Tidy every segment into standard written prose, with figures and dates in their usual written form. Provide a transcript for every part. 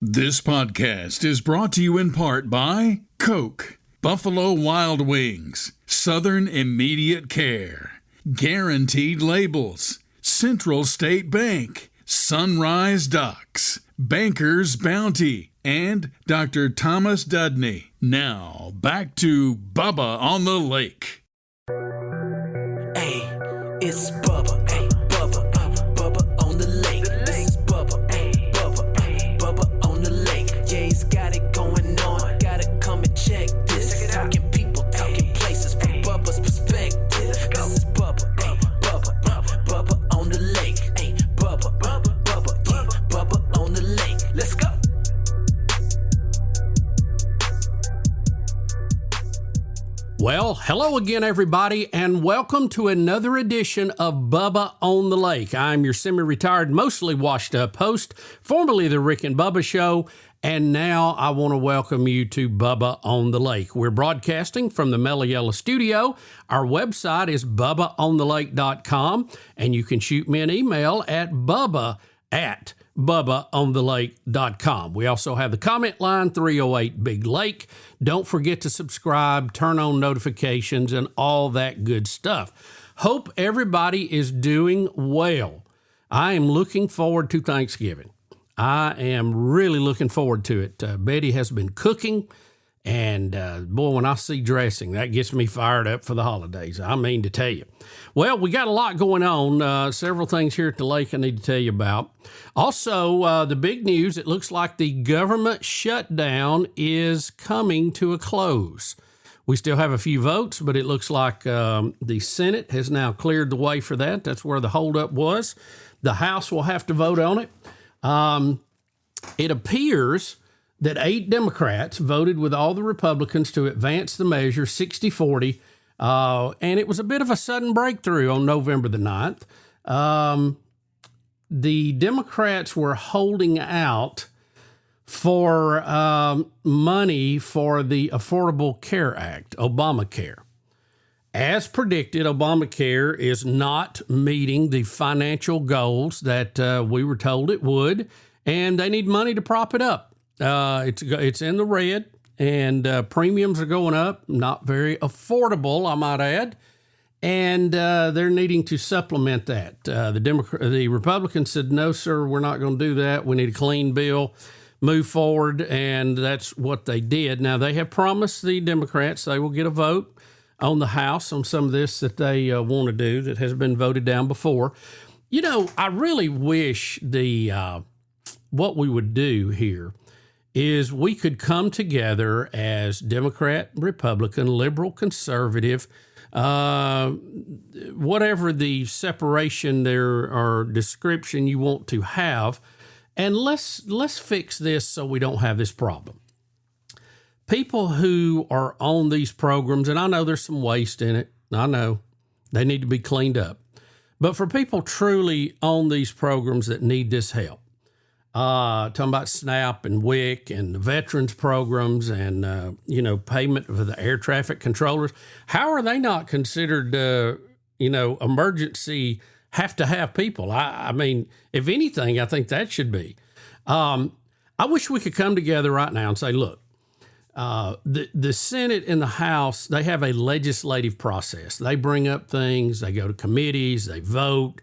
This podcast is brought to you in part by Coke, Buffalo Wild Wings, Southern Immediate Care, Guaranteed Labels, Central State Bank, Sunrise Docks, Banker's Bounty, and Dr. Thomas Dudney. Now, back to Bubba on the Lake. Hey, it's Bubba, hey, Bubba, Bubba on the lake. This is Bubba, hey, Bubba, Bubba on the lake. Yeah, he's got it going on, gotta come and check this. Talking people, talking places from Bubba's perspective. This is Bubba, hey, Bubba on the lake. Hey, Bubba, yeah, Bubba on the lake. Let's go. Well, hello again, everybody, and welcome to another edition of Bubba on the Lake. I'm your semi-retired, mostly washed-up host, formerly The Rick and Bubba Show, and now I want to welcome you to Bubba on the Lake. We're broadcasting from the Langello studio. Our website is bubbaonthelake.com, and you can shoot me an email at bubbaonthelake.com. We also have the comment line, 308 Big Lake. Don't forget to subscribe, turn on notifications, and all that good stuff. Hope everybody is doing well. I am looking forward to Thanksgiving. I am really looking forward to it. Betty has been cooking, and boy, when I see dressing, that gets me fired up for the holidays. I mean to tell you. Well, we got a lot going on. Several things here at the lake I need to tell you about. Also, the big news, it looks like the government shutdown is coming to a close. We still have a few votes, but it looks like the Senate has now cleared the way for that. That's where the holdup was. The House will have to vote on it. It appears that 8 Democrats voted with all the Republicans to advance the measure 60-40, and it was a bit of a sudden breakthrough on November the 9th. The Democrats were holding out for money for the Affordable Care Act, Obamacare. As predicted, Obamacare is not meeting the financial goals that we were told it would, and they need money to prop it up. It's in the red, and premiums are going up, not very affordable, I might add, and they're needing to supplement that. The Republicans said, no, sir, we're not going to do that. We need a clean bill, move forward, and that's what they did. Now, they have promised the Democrats they will get a vote on the House on some of this that they want to do that has been voted down before. You know, I really wish what we would do here is we could come together as Democrat, Republican, liberal, conservative, whatever the separation there or description you want to have, and let's fix this so we don't have this problem. People who are on these programs, and I know there's some waste in it, I know they need to be cleaned up, but for people truly on these programs that need this help, talking about SNAP and WIC and the veterans programs and, payment for the air traffic controllers. How are they not considered, emergency have people? I mean, if anything, I think that should be. I wish we could come together right now and say, look, the Senate and the House, they have a legislative process. They bring up things, they go to committees, they vote.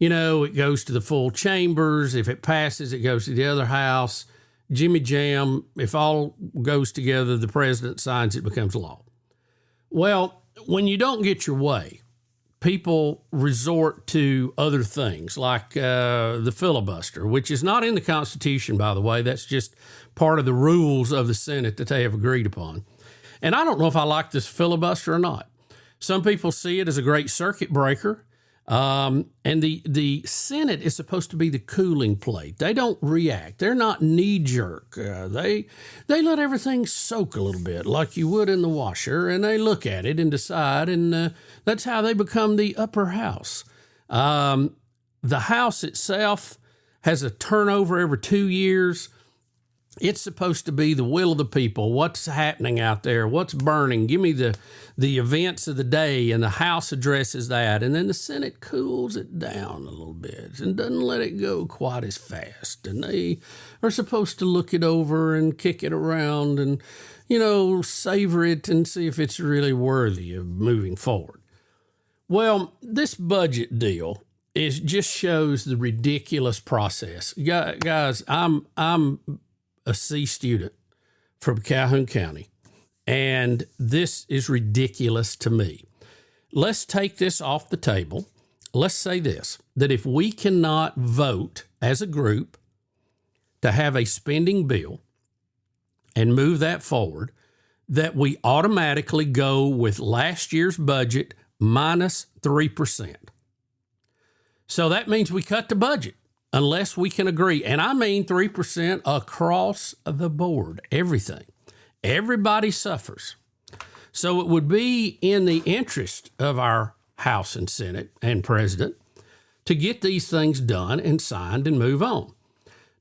It goes to the full chambers. If it passes, it goes to the other house. Jimmy Jam, if all goes together, the president signs, it becomes law. Well, when you don't get your way, people resort to other things like the filibuster, which is not in the Constitution, by the way. That's just part of the rules of the Senate that they have agreed upon. And I don't know if I like this filibuster or not. Some people see it as a great circuit breaker. And the Senate is supposed to be the cooling plate. They don't react. They're not knee-jerk. They let everything soak a little bit like you would in the washer, and they look at it and decide, and that's how they become the upper house. The House itself has a turnover every 2 years. It's supposed to be the will of the people. What's happening out there? What's burning? Give me the events of the day, and the House addresses that. And then the Senate cools it down a little bit and doesn't let it go quite as fast. And they are supposed to look it over and kick it around and, savor it and see if it's really worthy of moving forward. Well, this budget deal just shows the ridiculous process. Guys, I'm a C student from Calhoun County, and this is ridiculous to me. Let's take this off the table. Let's say this, that if we cannot vote as a group to have a spending bill and move that forward, that we automatically go with last year's budget minus 3%. So that means we cut the budget unless we can agree. And I mean 3% across the board, everything. Everybody suffers. So it would be in the interest of our House and Senate and President to get these things done and signed and move on.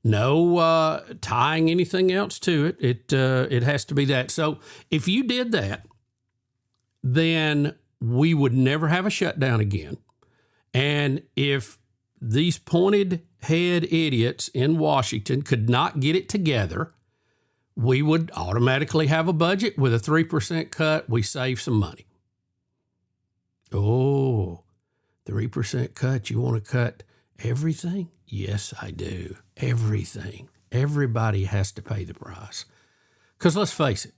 No tying anything else to it. It has to be that. So if you did that, then we would never have a shutdown again. And if these pointed head idiots in Washington could not get it together, we would automatically have a budget with a 3% cut. We save some money. Oh, 3% cut. You want to cut everything? Yes, I do. Everything. Everybody has to pay the price. Because let's face it,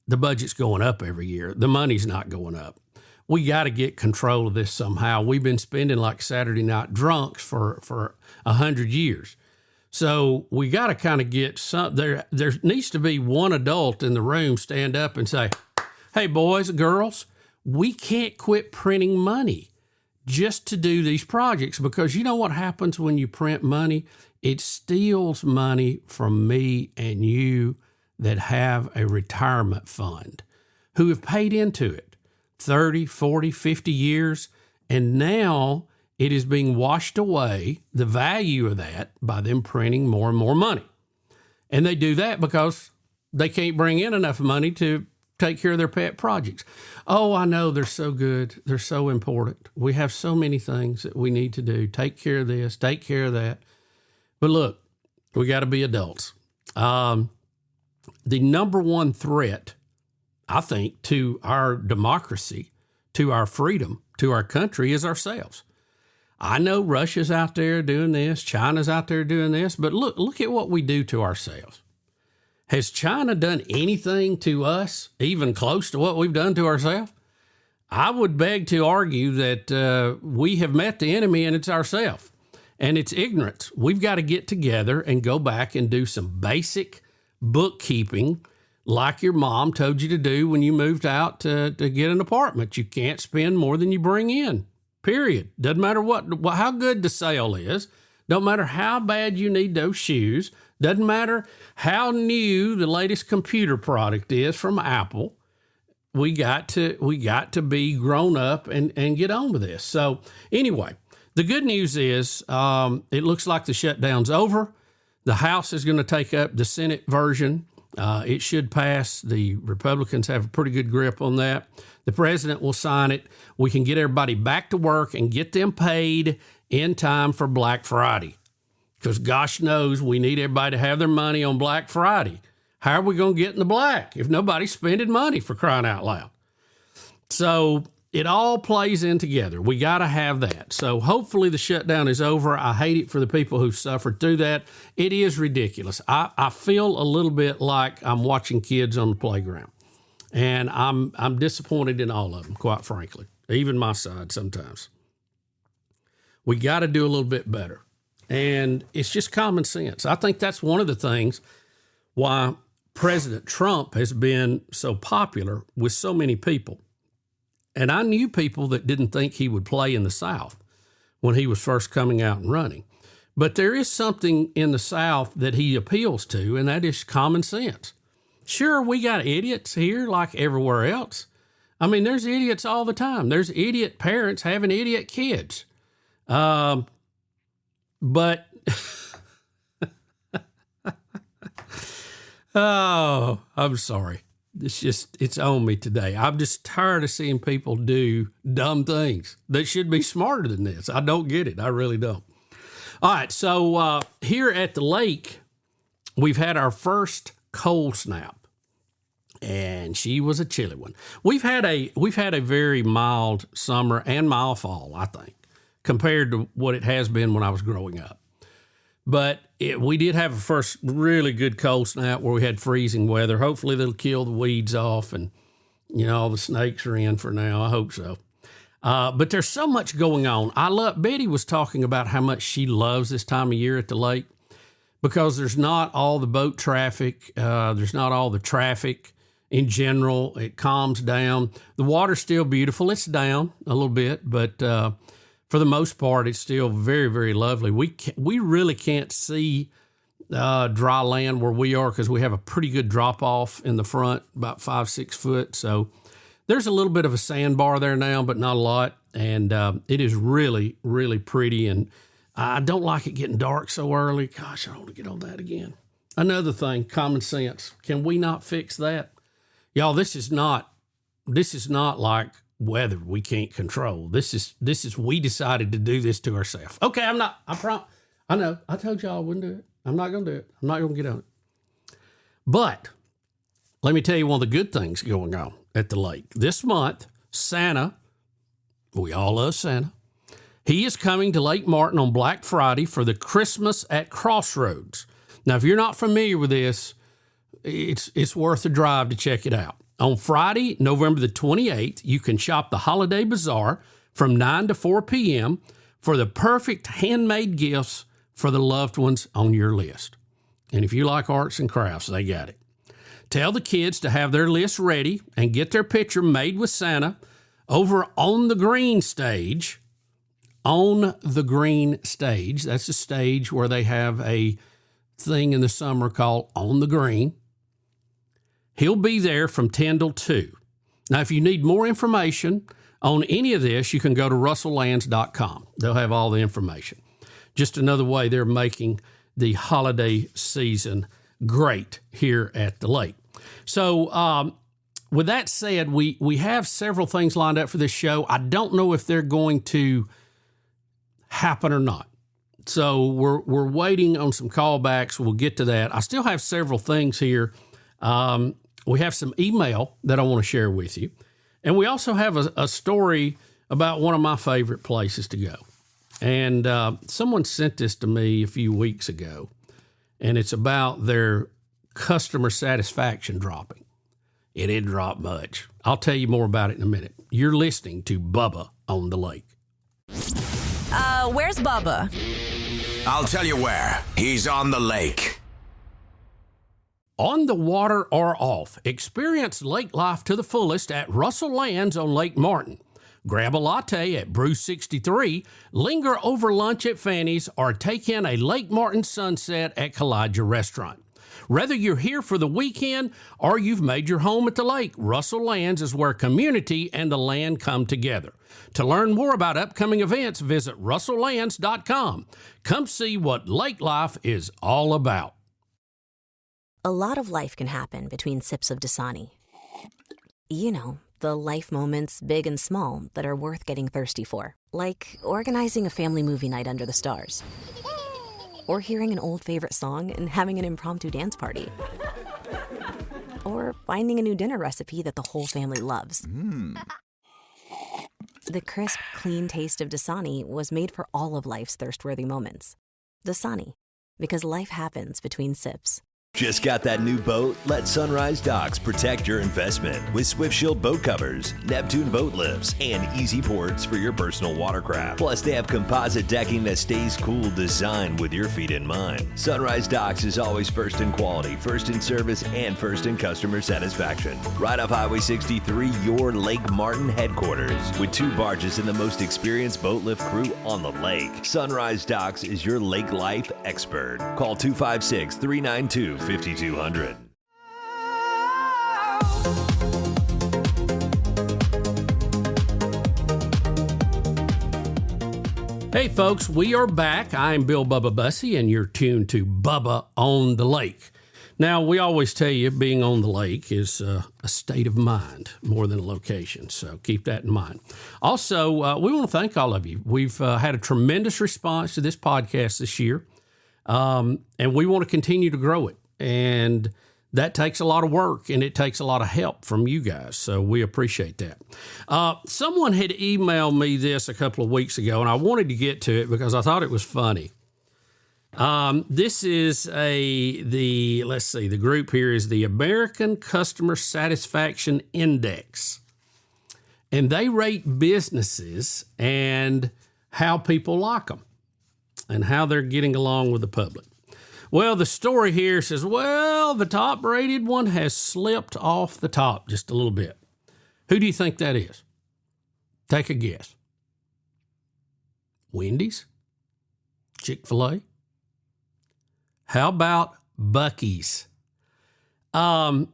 the budget's going up every year. The money's not going up. We got to get control of this somehow. We've been spending like Saturday night drunks for 100 years. So we got to kind of get some, there needs to be one adult in the room stand up and say, hey, boys and girls, we can't quit printing money just to do these projects, because you know what happens when you print money? It steals money from me and you that have a retirement fund who have paid into it 30, 40, 50 years, and now it is being washed away, the value of that, by them printing more and more money. And they do that because they can't bring in enough money to take care of their pet projects. Oh, I know, they're so good. They're so important. We have so many things that we need to do. Take care of this, take care of that. But look, we got to be adults. The number one threat, I think, to our democracy, to our freedom, to our country is ourselves. I know Russia's out there doing this, China's out there doing this, but look at what we do to ourselves. Has China done anything to us, even close to what we've done to ourselves? I would beg to argue that we have met the enemy, and it's ourselves, and it's ignorance. We've got to get together and go back and do some basic bookkeeping like your mom told you to do when you moved out to get an apartment. You can't spend more than you bring in, period. Doesn't matter how good the sale is. Don't matter how bad you need those shoes. Doesn't matter how new the latest computer product is from Apple. We got to be grown up and get on with this. So anyway, the good news is it looks like the shutdown's over. The House is going to take up the Senate version. It should pass. The Republicans have a pretty good grip on that. The president will sign it. We can get everybody back to work and get them paid in time for Black Friday. Because gosh knows we need everybody to have their money on Black Friday. How are we going to get in the black if nobody's spending money, for crying out loud? So it all plays in together. We got to have that. So hopefully the shutdown is over. I hate it for the people who suffered through that. It is ridiculous. I feel a little bit like I'm watching kids on the playground. And I'm disappointed in all of them, quite frankly, even my side sometimes. We got to do a little bit better. And it's just common sense. I think that's one of the things why President Trump has been so popular with so many people. And I knew people that didn't think he would play in the South when he was first coming out and running. But there is something in the South that he appeals to, and that is common sense. Sure, we got idiots here like everywhere else. I mean, there's idiots all the time. There's idiot parents having idiot kids. But Oh, I'm sorry. It's on me today. I'm just tired of seeing people do dumb things. They should be smarter than this. I don't get it. I really don't. All right. So here at the lake, we've had our first cold snap, and she was a chilly one. We've had a very mild summer and mild fall, I think, compared to what it has been when I was growing up. But we did have a first really good cold snap where we had freezing weather. Hopefully that'll kill the weeds off and, all the snakes are in for now. I hope so. But there's so much going on. Betty was talking about how much she loves this time of year at the lake because there's not all the boat traffic. There's not all the traffic in general. It calms down. The water's still beautiful. It's down a little bit, but for the most part, it's still very, very lovely. We really can't see dry land where we are because we have a pretty good drop off in the front, about 5-6 foot. So there's a little bit of a sandbar there now, but not a lot. And it is really, really pretty. And I don't like it getting dark so early. Gosh, I don't want to get on that again. Another thing, common sense. Can we not fix that? Y'all, this is not like weather we can't control. This is we decided to do this to ourselves. Okay, I know. I told y'all I wouldn't do it. I'm not going to do it. I'm not going to get on it. But let me tell you one of the good things going on at the lake. This month, Santa, we all love Santa, he is coming to Lake Martin on Black Friday for the Christmas at Crossroads. Now, if you're not familiar with this, it's worth a drive to check it out. On Friday, November the 28th, you can shop the Holiday Bazaar from 9 to 4 p.m. for the perfect handmade gifts for the loved ones on your list. And if you like arts and crafts, they got it. Tell the kids to have their list ready and get their picture made with Santa over on the green stage. On the green stage. That's a stage where they have a thing in the summer called On the Green. He'll be there from 10 till 2. Now, if you need more information on any of this, you can go to russelllands.com. They'll have all the information. Just another way they're making the holiday season great here at the lake. So with that said, we have several things lined up for this show. I don't know if they're going to happen or not. So we're waiting on some callbacks. We'll get to that. I still have several things here. We have some email that I want to share with you. And we also have a story about one of my favorite places to go. And someone sent this to me a few weeks ago, and it's about their customer satisfaction dropping. It didn't drop much. I'll tell you more about it in a minute. You're listening to Bubba on the Lake. Where's Bubba? I'll tell you where. He's on the lake. On the water or off, experience lake life to the fullest at Russell Lands on Lake Martin. Grab a latte at Brew 63, linger over lunch at Fanny's, or take in a Lake Martin sunset at Kalijah Restaurant. Whether you're here for the weekend or you've made your home at the lake, Russell Lands is where community and the land come together. To learn more about upcoming events, visit russelllands.com. Come see what lake life is all about. A lot of life can happen between sips of Dasani. You know, the life moments, big and small, that are worth getting thirsty for. Like organizing a family movie night under the stars. Or hearing an old favorite song and having an impromptu dance party. Or finding a new dinner recipe that the whole family loves. The crisp, clean taste of Dasani was made for all of life's thirst-worthy moments. Dasani, because life happens between sips. Just got that new boat? Let Sunrise Docks protect your investment with Swift Shield boat covers, Neptune boat lifts, and easy ports for your personal watercraft. Plus, they have composite decking that stays cool, designed with your feet in mind. Sunrise Docks is always first in quality, first in service, and first in customer satisfaction. Right off Highway 63, your Lake Martin headquarters, with 2 barges and the most experienced boat lift crew on the lake. Sunrise Docks is your lake life expert. Call 256-392-5200. Hey folks, we are back. I'm Bill Bubba Bussey, and you're tuned to Bubba on the Lake. Now, we always tell you being on the lake is a state of mind more than a location, so keep that in mind. Also, we want to thank all of you. We've had a tremendous response to this podcast this year, and we want to continue to grow it. And that takes a lot of work, and it takes a lot of help from you guys, so we appreciate that. Someone had emailed me this a couple of weeks ago, and I wanted to get to it because I thought it was funny. This is the group here is the American Customer Satisfaction Index. And they rate businesses and how people like them and how they're getting along with the public. Well, the story here says, well, the top rated one has slipped off the top just a little bit. Who do you think that is? Take a guess. Wendy's? Chick-fil-A? How about Buc-ee's? I've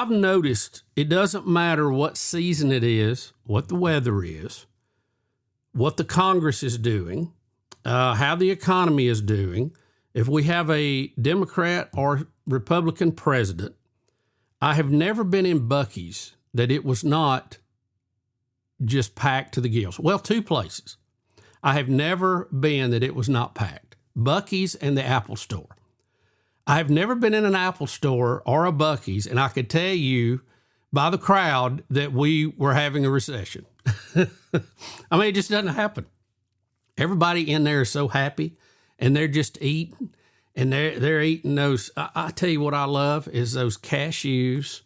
noticed it doesn't matter what season it is, what the weather is, what the Congress is doing, how the economy is doing. If we have a Democrat or Republican president, I have never been in Buc-ee's that it was not just packed to the gills. Well, two places. I have never been that it was not packed. Buc-ee's and the Apple Store. I have never been in an Apple Store or a Buc-ee's, and I could tell you by the crowd that we were having a recession. I mean, it just doesn't happen. Everybody in there is so happy, and they're just eating, and they're eating those. I tell you what I love is those cashews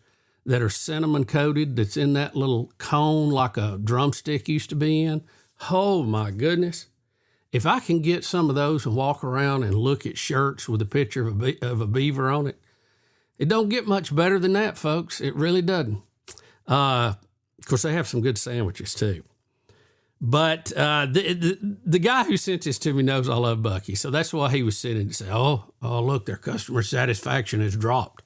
that are cinnamon coated that's in that little cone like a drumstick used to be in. Oh, my goodness. If I can get some of those and walk around and look at shirts with a picture of a beaver on it, it don't get much better than that, folks. It really doesn't. Of course, they have some good sandwiches, too. But the guy who sent this to me knows I love Buc-ee's, so that's why he was sitting and say, oh, look, their customer satisfaction has dropped.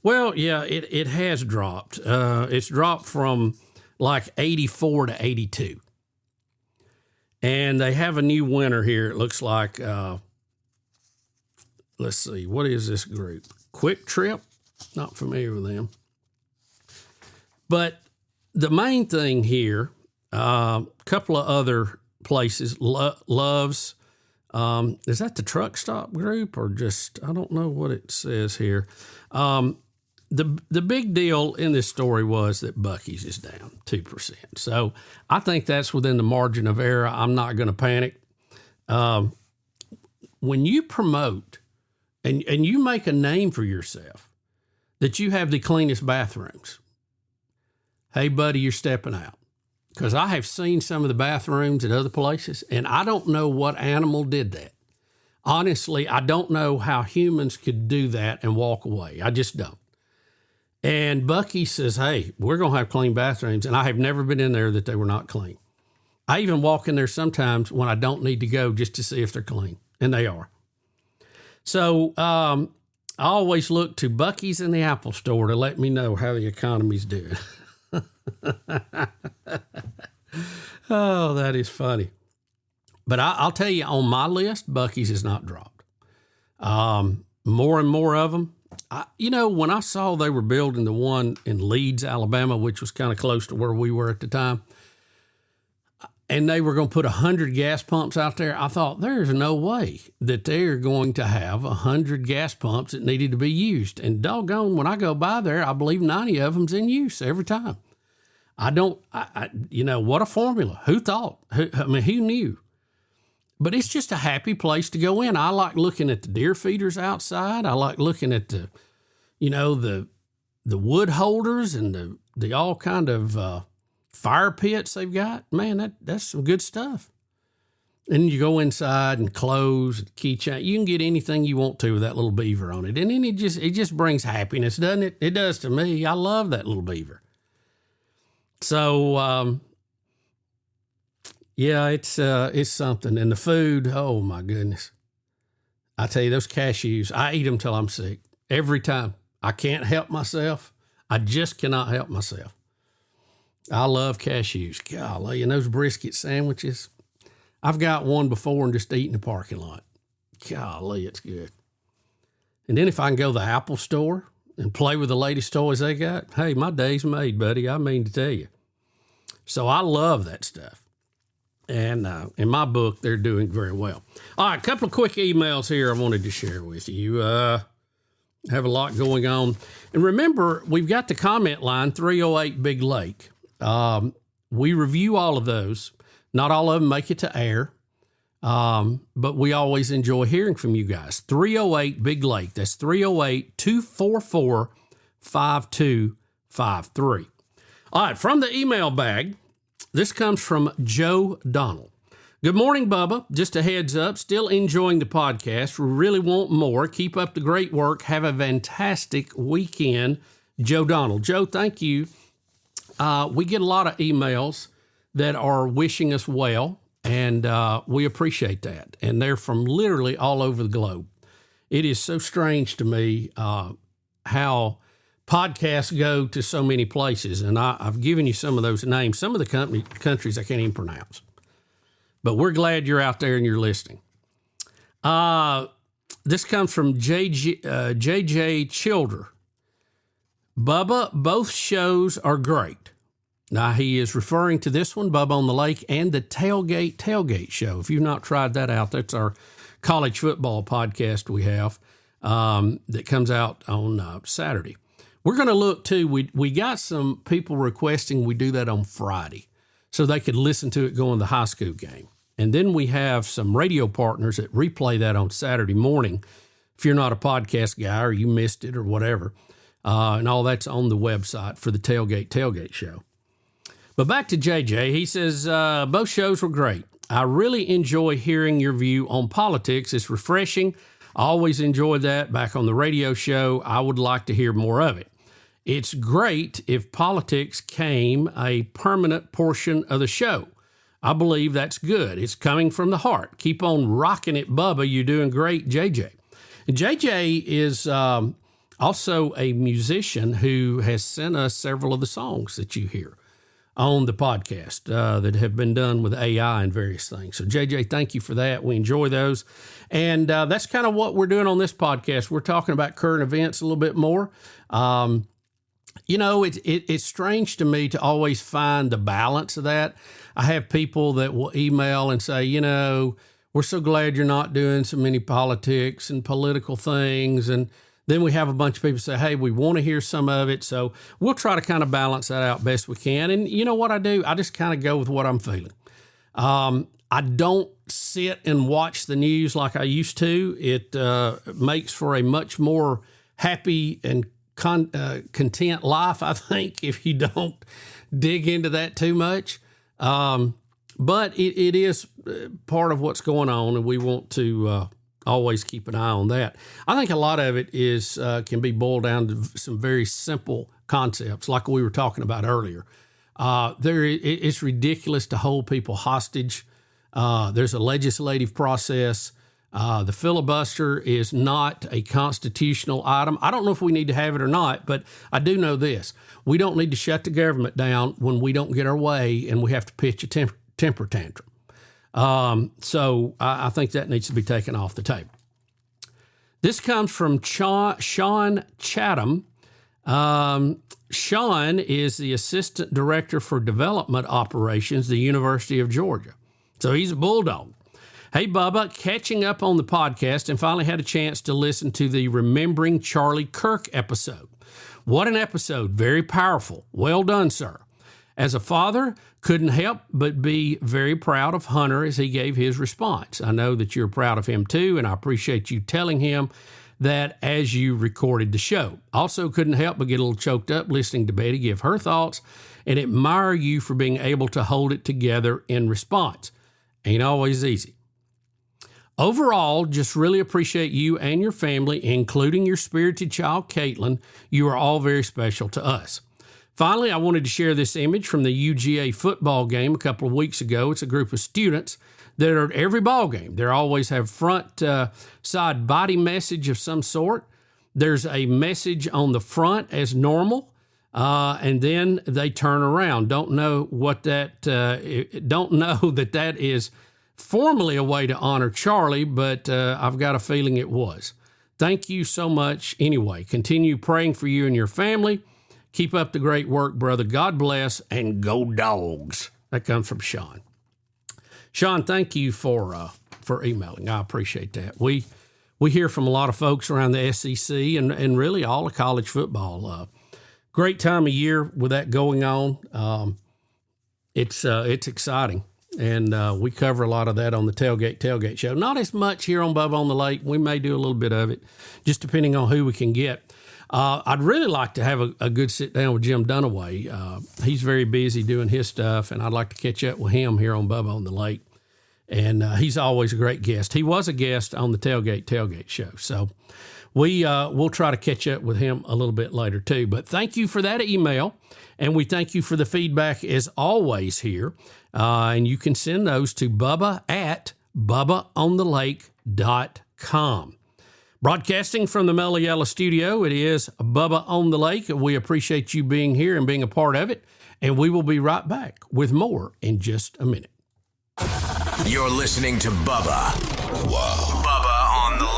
Well, yeah, it has dropped. It's dropped from like 84 to 82. And they have a new winner here. It looks like, let's see, what is this group? Quick Trip? Not familiar with them. But the main thing here, a couple of other places, Love's, is that the truck stop group or just, I don't know what it says here. The big deal in this story was that Buc-ee's is down 2%. So I think that's within the margin of error. I'm not going to panic. When you promote and you make a name for yourself that you have the cleanest bathrooms, hey, buddy, you're stepping out. Because I have seen some of the bathrooms at other places, and I don't know what animal did that. Honestly, I don't know how humans could do that and walk away. I just don't. And Buc-ee's says, hey, we're going to have clean bathrooms. And I have never been in there that they were not clean. I even walk in there sometimes when I don't need to go just to see if they're clean. And they are. So I always look to Buc-ee's and the Apple Store to let me know how the economy's doing. Oh, that is funny. But I'll tell you, on my list, Buc-ee's has not dropped. More and more of them. When I saw they were building the one in Leeds, Alabama, which was kind of close to where we were at the time, and they were going to put 100 gas pumps out there, I thought, there's no way that they're going to have 100 gas pumps that needed to be used. And doggone, when I go by there, I believe 90 of them's in use every time. What a formula. Who thought? Who knew? But it's just a happy place to go in. I like looking at the deer feeders outside. I like looking at the wood holders and the all kind of fire pits they've got. Man, that's some good stuff. And you go inside and clothes, keychain. You can get anything you want to with that little beaver on it. And then it just brings happiness, doesn't it? It does to me. I love that little beaver. So, yeah, it's something. And the food, oh my goodness. I tell you, those cashews, I eat them till I'm sick. Every time. I can't help myself. I just cannot help myself. I love cashews. Golly, and those brisket sandwiches. I've got one before and just eaten in the parking lot. Golly, it's good. And then if I can go to the Apple store and play with the latest toys they got, hey, my day's made, buddy. I mean to tell you. So I love that stuff. And in my book, they're doing very well. All right, a couple of quick emails here I wanted to share with you. Have a lot going on. And remember, we've got the comment line, 308 Big Lake. We review all of those. Not all of them make it to air. But we always enjoy hearing from you guys. 308 Big Lake. That's 308-244-5253. All right, from the email bag, this comes from Joe Donald. Good morning, Bubba. Just a heads up, still enjoying the podcast. We really want more. Keep up the great work. Have a fantastic weekend. Joe Donald. Joe, thank you. We get a lot of emails that are wishing us well. And we appreciate that. And they're from literally all over the globe. It is so strange to me how podcasts go to so many places. And I've given you some of those names. Some of the countries I can't even pronounce. But we're glad you're out there and you're listening. This comes from JJ Childer. Bubba, both shows are great. Now, he is referring to this one, Bubba on the Lake, and the Tailgate Show. If you've not tried that out, that's our college football podcast we have that comes out on Saturday. We're going to look, too. We got some people requesting we do that on Friday so they could listen to it going to the high school game. And then we have some radio partners that replay that on Saturday morning if you're not a podcast guy or you missed it or whatever. And all that's on the website for the Tailgate Show. But back to JJ, he says, both shows were great. I really enjoy hearing your view on politics. It's refreshing. I always enjoyed that back on the radio show. I would like to hear more of it. It's great if politics came a permanent portion of the show. I believe that's good. It's coming from the heart. Keep on rocking it, Bubba. You're doing great, JJ. And JJ is also a musician who has sent us several of the songs that you hear on the podcast that have been done with AI and various things. So, JJ, thank you for that. We enjoy those. And that's kind of what we're doing on this podcast. We're talking about current events a little bit more. It's strange to me to always find the balance of that. I have people that will email and say, we're so glad you're not doing so many politics and political things. And then we have a bunch of people say, hey, we want to hear some of it. So we'll try to kind of balance that out best we can. And you know what I do? I just kind of go with what I'm feeling. I don't sit and watch the news like I used to. It makes for a much more happy and content life, I think, if you don't dig into that too much. But it is part of what's going on, and we want to always keep an eye on that. I think a lot of it is can be boiled down to some very simple concepts, like we were talking about earlier. It's ridiculous to hold people hostage. There's a legislative process. The filibuster is not a constitutional item. I don't know if we need to have it or not, but I do know this. We don't need to shut the government down when we don't get our way and we have to pitch a temper tantrum. So I think that needs to be taken off the table. This comes from Sean Chatham. Sean is the Assistant Director for Development Operations, the University of Georgia. So he's a bulldog. Hey, Bubba, catching up on the podcast and finally had a chance to listen to the Remembering Charlie Kirk episode. What an episode. Very powerful. Well done, sir. As a father, couldn't help but be very proud of Hunter as he gave his response. I know that you're proud of him too, and I appreciate you telling him that as you recorded the show. Also couldn't help but get a little choked up listening to Betty give her thoughts and admire you for being able to hold it together in response. Ain't always easy. Overall, just really appreciate you and your family, including your spirited child, Caitlin. You are all very special to us. Finally, I wanted to share this image from the UGA football game a couple of weeks ago. It's a group of students that are at every ball game. They always have front side body message of some sort. There's a message on the front as normal, and then they turn around. Don't know that is formally a way to honor Charlie, but I've got a feeling it was. thank you so much anyway. Continue praying for you and your family. Keep up the great work, brother. God bless, and go Dogs. That comes from Sean. Sean, thank you for emailing. I appreciate that. We hear from a lot of folks around the SEC and really all of college football. Great time of year with that going on. It's exciting, and we cover a lot of that on the Tailgate Show. Not as much here on Bubba on the Lake. We may do a little bit of it, just depending on who we can get. I'd really like to have a good sit down with Jim Dunaway. He's very busy doing his stuff, and I'd like to catch up with him here on Bubba on the Lake. And he's always a great guest. He was a guest on the Tailgate Show. So we'll try to catch up with him a little bit later too. But thank you for that email, and we thank you for the feedback as always here. And you can send those to bubba@bubbaonthelake.com. Broadcasting from the Langello studio, it is Bubba on the Lake. We appreciate you being here and being a part of it. And we will be right back with more in just a minute. You're listening to Bubba. Whoa. Bubba on the Lake.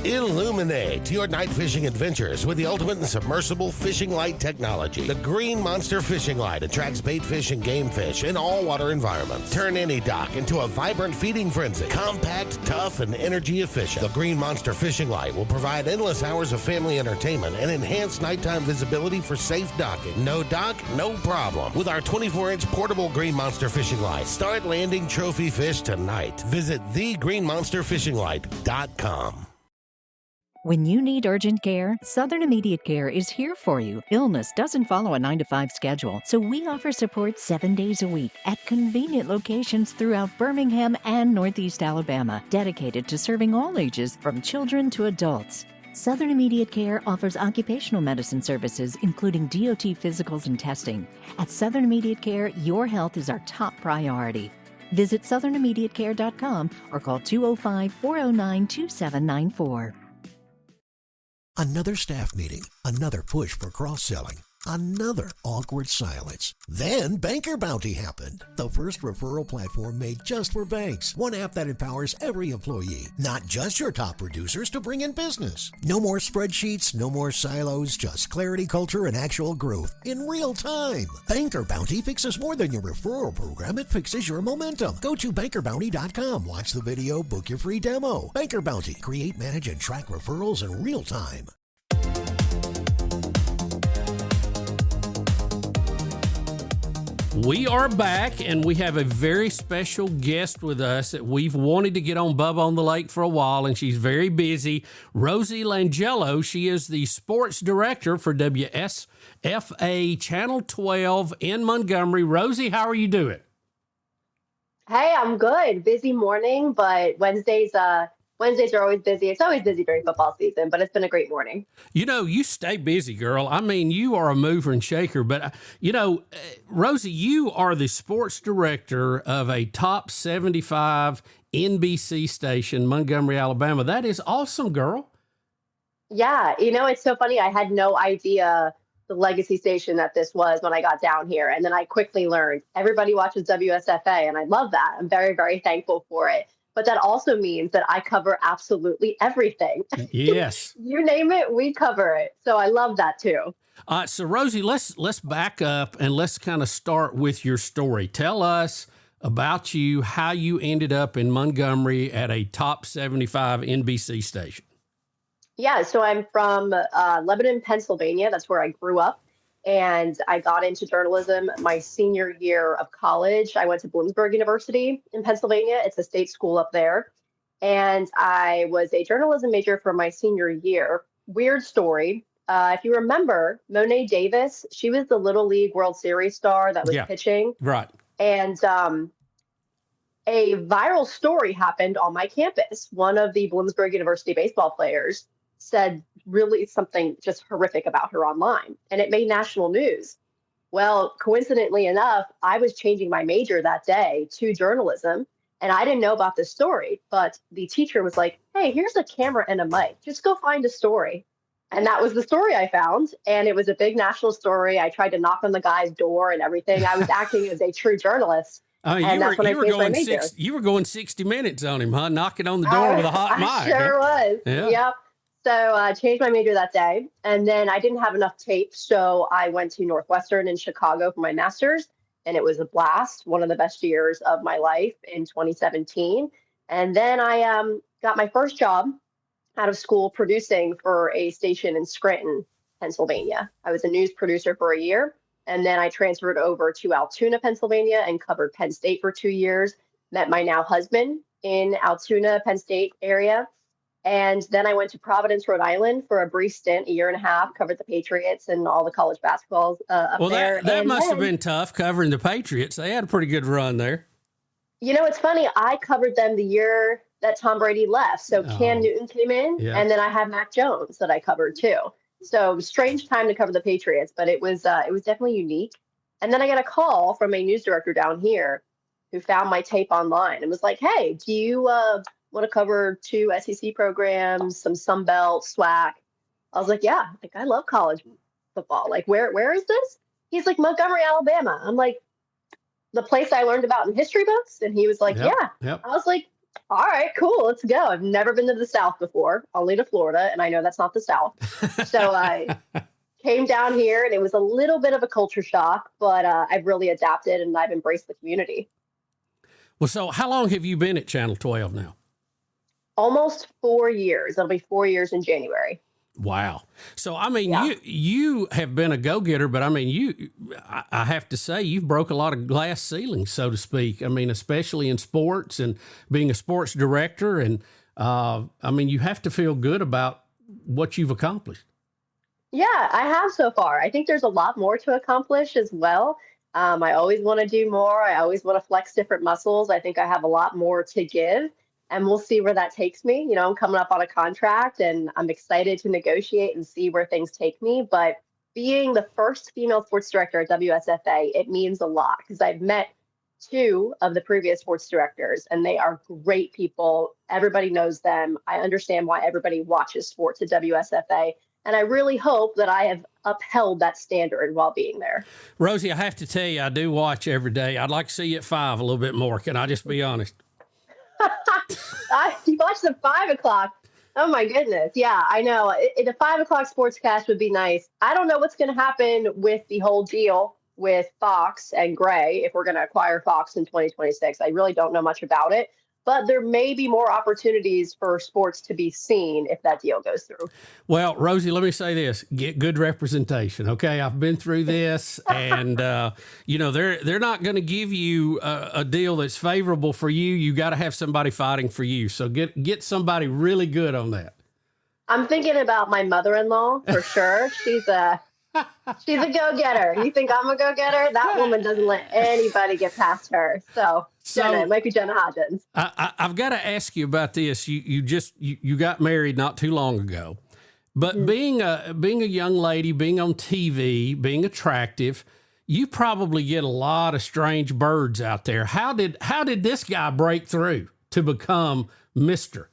Illuminate your night fishing adventures with the ultimate in submersible fishing light technology. The Green Monster Fishing Light attracts bait fish and game fish in all water environments. Turn any dock into a vibrant feeding frenzy. Compact, tough, and energy efficient. The Green Monster Fishing Light will provide endless hours of family entertainment and enhanced nighttime visibility for safe docking. No dock, no problem. With our 24-inch portable Green Monster Fishing Light, start landing trophy fish tonight. Visit thegreenmonsterfishinglight.com. When you need urgent care, Southern Immediate Care is here for you. Illness doesn't follow a 9-to-5 schedule, so we offer support 7 days a week at convenient locations throughout Birmingham and Northeast Alabama, dedicated to serving all ages from children to adults. Southern Immediate Care offers occupational medicine services, including DOT physicals and testing. At Southern Immediate Care, your health is our top priority. Visit southernimmediatecare.com or call 205-409-2794. Another staff meeting, another push for cross-selling, another awkward silence. Then Banker Bounty happened. The first referral platform made just for banks. One app that empowers every employee, not just your top producers, to bring in business. No more spreadsheets, no more silos, just clarity, culture, and actual growth in real time. Banker Bounty fixes more than your referral program. It fixes your momentum. Go to bankerbounty.com, watch the video, book your free demo. Banker Bounty. Create, manage, and track referrals in real time. We are back, and we have a very special guest with us that we've wanted to get on Bubba on the Lake for a while, and she's very busy. Rosie Langello. She is the sports director for WSFA Channel 12 in Montgomery. Rosie, how are you doing? Hey, I'm good. Busy morning, but Wednesdays are always busy. It's always busy during football season, but it's been a great morning. You know, you stay busy, girl. I mean, you are a mover and shaker. But, Rosie, you are the sports director of a top 75 NBC station, Montgomery, Alabama. That is awesome, girl. Yeah, it's so funny. I had no idea the legacy station that this was when I got down here. And then I quickly learned everybody watches WSFA, and I love that. I'm very, very thankful for it. But that also means that I cover absolutely everything. Yes. You name it, we cover it. So I love that too. So Rosie, let's back up and let's kind of start with your story. Tell us about you, how you ended up in Montgomery at a top 75 NBC station. Yeah, so I'm from Lebanon, Pennsylvania. That's where I grew up. And I got into journalism my senior year of college. I went to Bloomsburg University in Pennsylvania. It's a state school up there. And I was a journalism major for my senior year. Weird story. If you remember, Monet Davis, she was the Little League World Series star that was pitching. Right. And a viral story happened on my campus. One of the Bloomsburg University baseball players said really something just horrific about her online, and it made national news. Well, coincidentally enough, I was changing my major that day to journalism, and I didn't know about this story, but the teacher was like, hey, here's a camera and a mic. Just go find a story. And that was the story I found, and it was a big national story. I tried to knock on the guy's door and everything. I was acting as a true journalist. Oh, and that's when I changed my major. You were going 60 minutes on him, huh? Knocking on the door with a hot mic. I sure was. Yeah. Yep. So I changed my major that day, and then I didn't have enough tape, so I went to Northwestern in Chicago for my master's, and it was a blast. One of the best years of my life in 2017. And then I got my first job out of school producing for a station in Scranton, Pennsylvania. I was a news producer for a year, and then I transferred over to Altoona, Pennsylvania, and covered Penn State for 2 years. Met my now husband in Altoona, Penn State area. And then I went to Providence, Rhode Island for a brief stint, a year and a half, covered the Patriots and all the college basketballs up there. That must have been tough covering the Patriots. They had a pretty good run there. You know, it's funny. I covered them the year that Tom Brady left. So Cam Newton came in, and then I had Mac Jones that I covered too. So strange time to cover the Patriots, but it was definitely unique. And then I got a call from a news director down here who found my tape online and was like, "Hey, do you want to cover 2 SEC programs, some Sun Belt, SWAC?" I was like, "Yeah, like I love college football. Like, where is this?" He's like, "Montgomery, Alabama." I'm like, "The place I learned about in history books?" And he was like, "Yeah." Yep. I was like, "All right, cool, let's go." I've never been to the South before, only to Florida, and I know that's not the South. So I came down here, and it was a little bit of a culture shock, but I've really adapted, and I've embraced the community. Well, so how long have you been at Channel 12 now? Almost 4 years. It'll be 4 years in January. Wow. So, I mean, you have been a go-getter, but I mean, I have to say, you've broke a lot of glass ceilings, so to speak. I mean, especially in sports and being a sports director. And I mean, you have to feel good about what you've accomplished. Yeah, I have so far. I think there's a lot more to accomplish as well. I always want to do more. I always want to flex different muscles. I think I have a lot more to give. And we'll see where that takes me. You know, I'm coming up on a contract and I'm excited to negotiate and see where things take me. But being the first female sports director at WSFA, it means a lot because I've met 2 of the previous sports directors and they are great people. Everybody knows them. I understand why everybody watches sports at WSFA. And I really hope that I have upheld that standard while being there. Rosie, I have to tell you, I do watch every day. I'd like to see you at 5 a little bit more. Can I just be honest? You watch the 5 o'clock. Oh my goodness. Yeah, I know. A 5 o'clock sportscast would be nice. I don't know what's going to happen with the whole deal with Fox and Gray if we're going to acquire Fox in 2026. I really don't know much about it, but there may be more opportunities for sports to be seen if that deal goes through. Well, Rosie, let me say this: get good representation. Okay, I've been through this, and you know they're not going to give you a deal that's favorable for you. You got to have somebody fighting for you. So get somebody really good on that. I'm thinking about my mother-in-law for sure. She's a go-getter. You think I'm a go-getter? That woman doesn't let anybody get past her. So Jenna, it might be Jenna Hodgins. I've got to ask you about this. You got married not too long ago, but being a young lady, being on TV, being attractive, you probably get a lot of strange birds out there. How did this guy break through to become Mr.?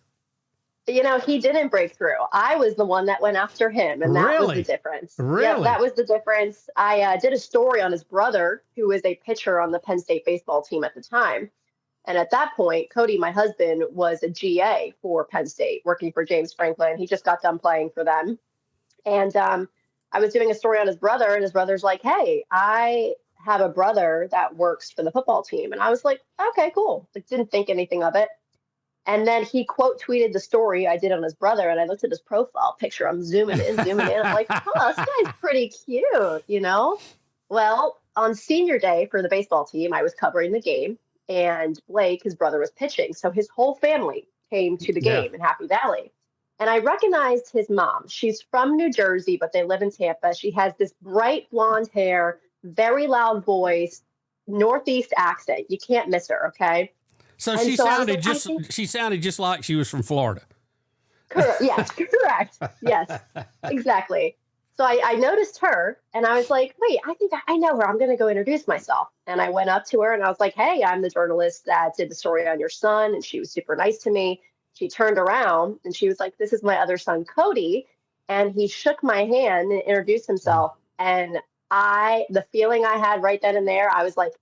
You know, he didn't break through. I was the one that went after him, and that was the difference. Really? Yeah, that was the difference. I did a story on his brother, who was a pitcher on the Penn State baseball team at the time. And at that point, Cody, my husband, was a GA for Penn State, working for James Franklin. He just got done playing for them. And I was doing a story on his brother, and his brother's like, "Hey, I have a brother that works for the football team." And I was like, "Okay, cool." Like, didn't think anything of it. And then he quote tweeted the story I did on his brother, and I looked at his profile picture. I'm zooming in. I'm like, "Oh, this guy's pretty cute," you know? Well, on senior day for the baseball team, I was covering the game, and Blake, his brother, was pitching. So his whole family came to the game in Happy Valley. And I recognized his mom. She's from New Jersey, but they live in Tampa. She has this bright blonde hair, very loud voice, Northeast accent. You can't miss her, okay? So she sounded just like she was from Florida. Correct. Yes, correct. Yes, exactly. So I noticed her, and I was like, "Wait, I think I know her. I'm going to go introduce myself." And I went up to her, and I was like, "Hey, I'm the journalist that did the story on your son." And she was super nice to me. She turned around, and she was like, "This is my other son, Cody." And he shook my hand and introduced himself. And the feeling I had right then and there, I was like,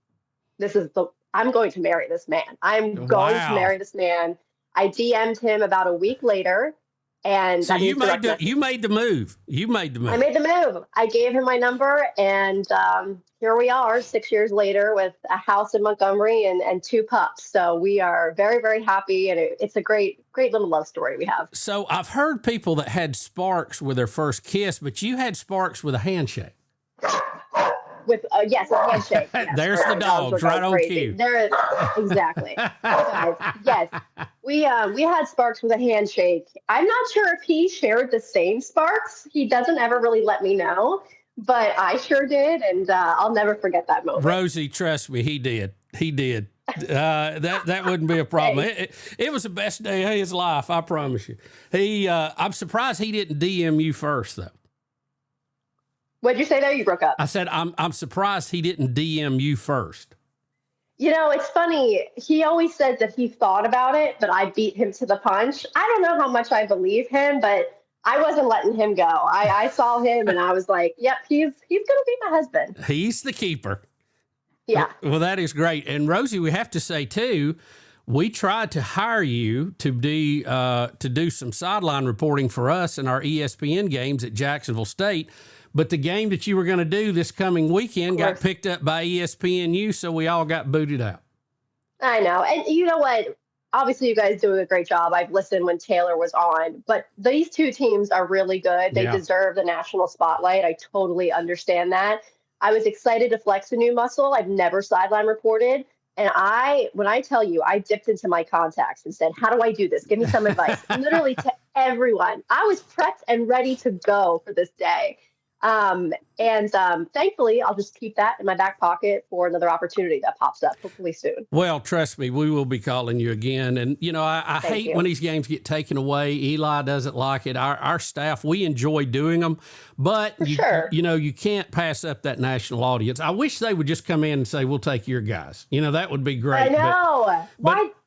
I'm going to marry this man. I'm going to Wow. marry this man. I DM'd him about a week later, and So got his direct message. you made the move. You made the move. I made the move. I gave him my number, and here we are 6 years later with a house in Montgomery and 2 pups. So we are very, very happy, and it's a great, great little love story we have. So I've heard people that had sparks with their first kiss, but you had sparks with a handshake. With yes, a handshake. Yes. There's the dogs right on cue. There, exactly. Guys, yes, we had sparks with a handshake. I'm not sure if he shared the same sparks. He doesn't ever really let me know, but I sure did, and I'll never forget that moment. Rosie, trust me, he did. He did. That wouldn't be a problem. It was the best day of his life, I promise you. I'm surprised he didn't DM you first, though. What'd you say there? You broke up. I said, I'm surprised he didn't DM you first. You know, it's funny. He always says that he thought about it, but I beat him to the punch. I don't know how much I believe him, but I wasn't letting him go. I saw him and I was like, yep, he's going to be my husband. He's the keeper. Yeah. Well, that is great. And Rosie, we have to say too, we tried to hire you to do some sideline reporting for us in our ESPN games at Jacksonville State. But the game that you were going to do this coming weekend got picked up by ESPNU, so we all got booted out. I know. And you know what? Obviously, you guys do a great job. I've listened when Taylor was on. But these 2 teams are really good. They deserve the national spotlight. I totally understand that. I was excited to flex a new muscle. I've never sideline reported. And when I tell you, I dipped into my contacts and said, how do I do this? Give me some advice. Literally to everyone. I was prepped and ready to go for this day. Thankfully, I'll just keep that in my back pocket for another opportunity that pops up, hopefully soon. Well, trust me, we will be calling you again. And, you know, I hate when these games get taken away. Eli doesn't like it. Our staff, we enjoy doing them. But, you know, you can't pass up that national audience. I wish they would just come in and say, we'll take your guys. You know, that would be great. I know.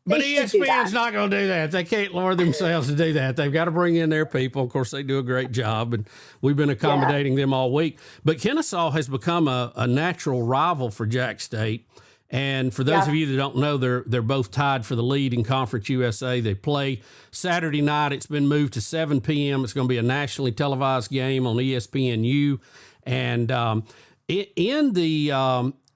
But ESPN's not going to do that. They can't lower themselves to do that. They've got to bring in their people. Of course, they do a great job, and we've been accommodating them all week. But Kennesaw has become a natural rival for Jack State. And for those of you that don't know, they're both tied for the lead in Conference USA. They play Saturday night. It's been moved to 7 p.m. It's going to be a nationally televised game on ESPNU. And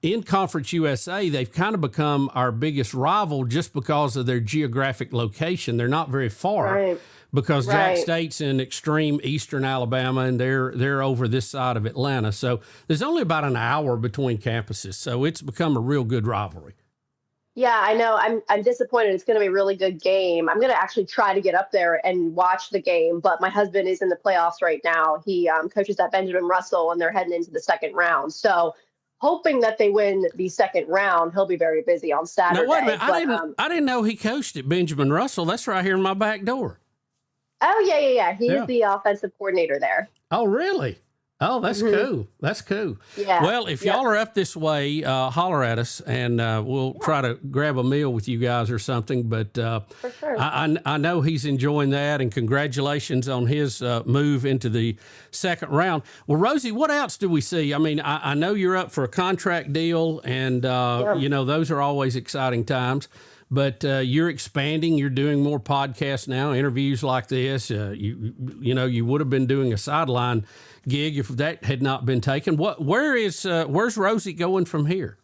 in Conference USA, they've kind of become our biggest rival just because of their geographic location. They're not very far because Jack State's in extreme eastern Alabama, and they're over this side of Atlanta. So there's only about an hour between campuses. So it's become a real good rivalry. Yeah, I know. I'm disappointed. It's going to be a really good game. I'm going to actually try to get up there and watch the game, but my husband is in the playoffs right now. He coaches at Benjamin Russell, and they're heading into the second round. So hoping that they win the second round, he'll be very busy on Saturday. Now, wait a minute. I didn't know he coached at Benjamin Russell. That's right here in my back door. Oh, yeah. He's the offensive coordinator there. Oh, really? Oh, that's cool. That's cool. Yeah. Well, if y'all are up this way, holler at us, and we'll try to grab a meal with you guys or something. But for sure. I know he's enjoying that, and congratulations on his move into the second round. Well, Rosie, what else do we see? I mean, I know you're up for a contract deal, and, you know, those are always exciting times. But you're expanding. You're doing more podcasts now, interviews like this. You know, you would have been doing a sideline gig if that had not been taken. Where's Rosie going from here?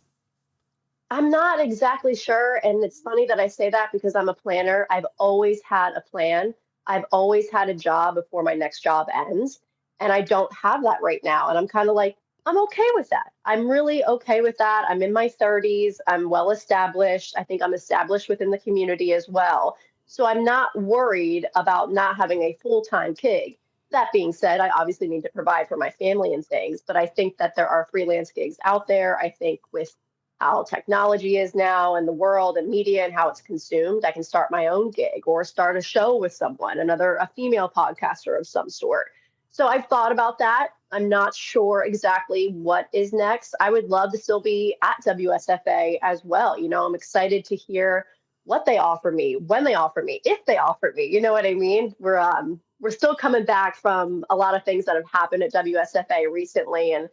I'm not exactly sure. And it's funny that I say that because I'm a planner. I've always had a plan. I've always had a job before my next job ends. And I don't have that right now. And I'm kind of like, I'm okay with that. I'm really okay with that. I'm in my 30s. I'm well established. I think I'm established within the community as well. So I'm not worried about not having a full-time gig. That being said, I obviously need to provide for my family and things, but I think that there are freelance gigs out there. I think with how technology is now in the world and media and how it's consumed, I can start my own gig or start a show with someone, a female podcaster of some sort. So I've thought about that. I'm not sure exactly what is next. I would love to still be at WSFA as well. You know, I'm excited to hear what they offer me, when they offer me, if they offer me. You know what I mean? We're still coming back from a lot of things that have happened at WSFA recently, and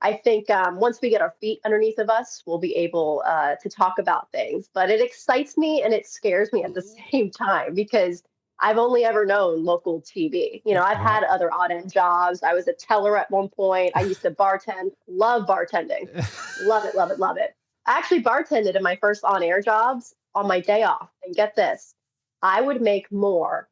I think once we get our feet underneath of us, we'll be able to talk about things. But it excites me and it scares me at the same time because I've only ever known local TV. You know, I've had other odd end jobs. I was a teller at one point. I used to bartend. Love bartending. Love it, love it, love it. I actually bartended in my first on-air jobs on my day off. And get this, I would make more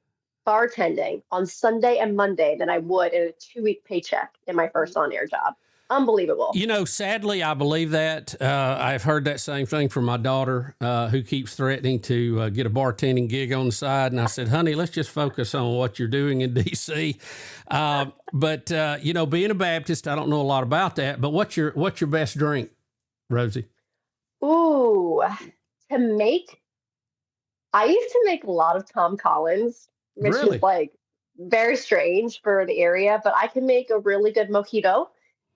bartending on Sunday and Monday than I would in a 2-week paycheck in my first on-air job. Unbelievable. You know, sadly, I believe that. I've heard that same thing from my daughter, who keeps threatening to get a bartending gig on the side. And I said, honey, let's just focus on what you're doing in D.C. But you know, being a Baptist, I don't know a lot about that. But what's your best drink, Rosie? Ooh, to make, I used to make a lot of Tom Collins, which Really? is like very strange for the area, but I can make a really good mojito.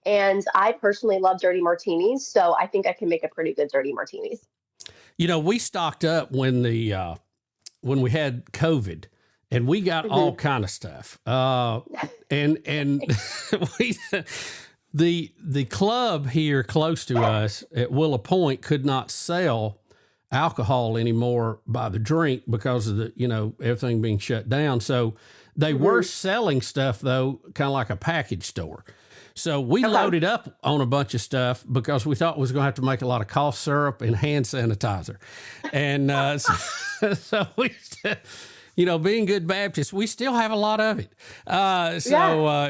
And I personally love dirty martinis, so I think I can make a pretty good dirty martinis. You know, we stocked up when we had COVID, and we got all kind of stuff. And we, the club here close to us at Willow Point could not sell alcohol anymore by the drink because of the, you know, everything being shut down. So they were selling stuff though, kind of like a package store. So we loaded up on a bunch of stuff because we thought we was going to have to make a lot of cough syrup and hand sanitizer. And so we, you know, being good Baptists, we still have a lot of it.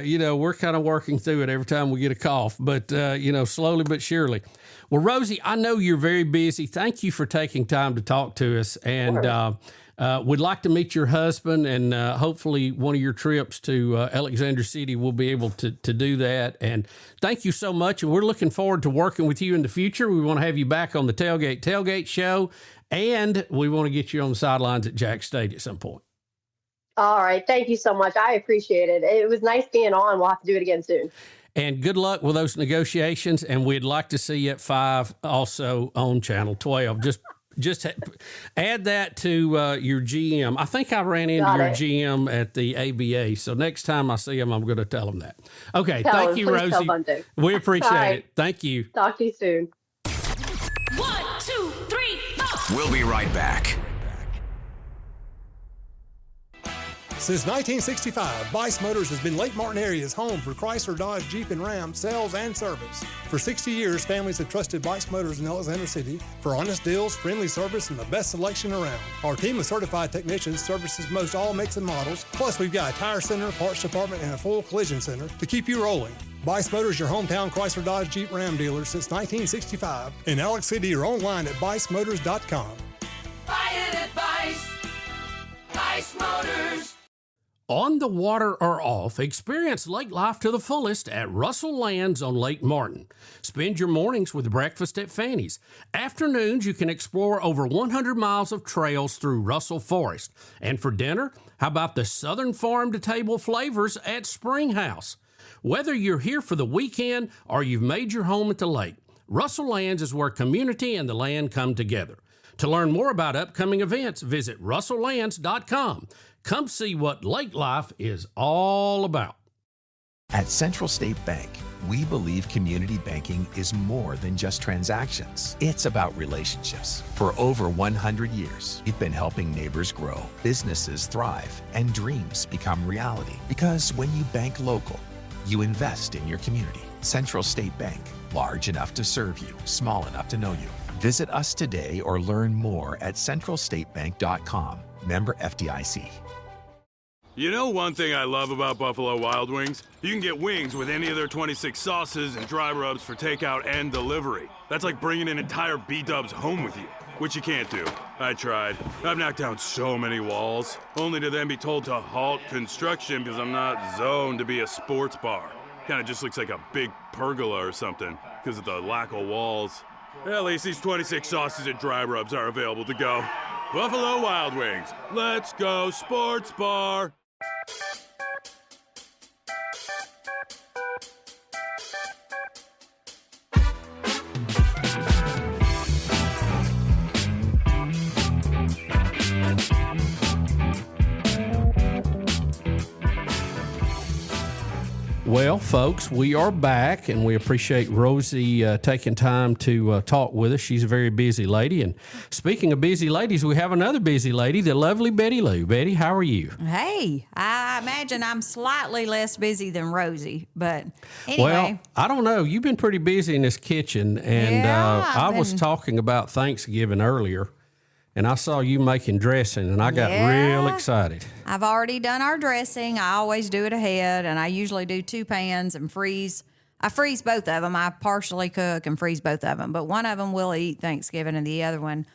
You know, we're kind of working through it every time we get a cough, but, you know, slowly but surely. Well, Rosie, I know you're very busy. Thank you for taking time to talk to us. And we'd like to meet your husband, and hopefully one of your trips to Alexander City will be able to do that. And thank you so much. And we're looking forward to working with you in the future. We want to have you back on the Tailgate Show, and we want to get you on the sidelines at Jack State at some point. All right. Thank you so much. I appreciate it. It was nice being on. We'll have to do it again soon. And good luck with those negotiations. And we'd like to see you at 5 also on Channel 12. Just add that to your GM. I think I ran into your GM at the ABA. So next time I see him, I'm going to tell him that. Okay. Thank you, Rosie. We appreciate it. Thank you. Talk to you soon. 1, 2, 3, 4. We'll be right back. Since 1965, Bice Motors has been Lake Martin area's home for Chrysler, Dodge, Jeep, and Ram sales and service. For 60 years, families have trusted Bice Motors in Alexander City for honest deals, friendly service, and the best selection around. Our team of certified technicians services most all makes and models. Plus, we've got a tire center, parts department, and a full collision center to keep you rolling. Bice Motors, your hometown Chrysler, Dodge, Jeep, Ram dealer since 1965. In Alex City or online at bicemotors.com. Buy it at Bice. Bice Motors. On the water or off, experience lake life to the fullest at Russell Lands on Lake Martin. Spend your mornings with breakfast at Fanny's. Afternoons, you can explore over 100 miles of trails through Russell Forest. And for dinner, how about the Southern farm-to-table flavors at Springhouse? Whether you're here for the weekend or you've made your home at the lake, Russell Lands is where community and the land come together. To learn more about upcoming events, visit russelllands.com. Come see what lake life is all about. At Central State Bank, we believe community banking is more than just transactions. It's about relationships. For over 100 years, we've been helping neighbors grow, businesses thrive, and dreams become reality. Because when you bank local, you invest in your community. Central State Bank, large enough to serve you, small enough to know you. Visit us today or learn more at centralstatebank.com. Member FDIC. You know one thing I love about Buffalo Wild Wings? You can get wings with any of their 26 sauces and dry rubs for takeout and delivery. That's like bringing an entire B-dubs home with you, which you can't do. I tried. I've knocked down so many walls, only to then be told to halt construction because I'm not zoned to be a sports bar. Kind of just looks like a big pergola or something because of the lack of walls. At least these 26 sauces and dry rubs are available to go. Buffalo Wild Wings. Let's go sports bar. Well, folks, we are back, and we appreciate Rosie taking time to talk with us. She's a very busy lady. And speaking of busy ladies, we have another busy lady, the lovely Betty Lou. Betty, how are you? Hey, I imagine I'm slightly less busy than Rosie, but anyway. Well, I don't know. You've been pretty busy in this kitchen, and I was talking about Thanksgiving earlier. And I saw you making dressing, and I got real excited. I've already done our dressing. I always do it ahead, and I usually do 2 pans and freeze. I freeze both of them. I partially cook and freeze both of them, but one of them will eat Thanksgiving, and the other one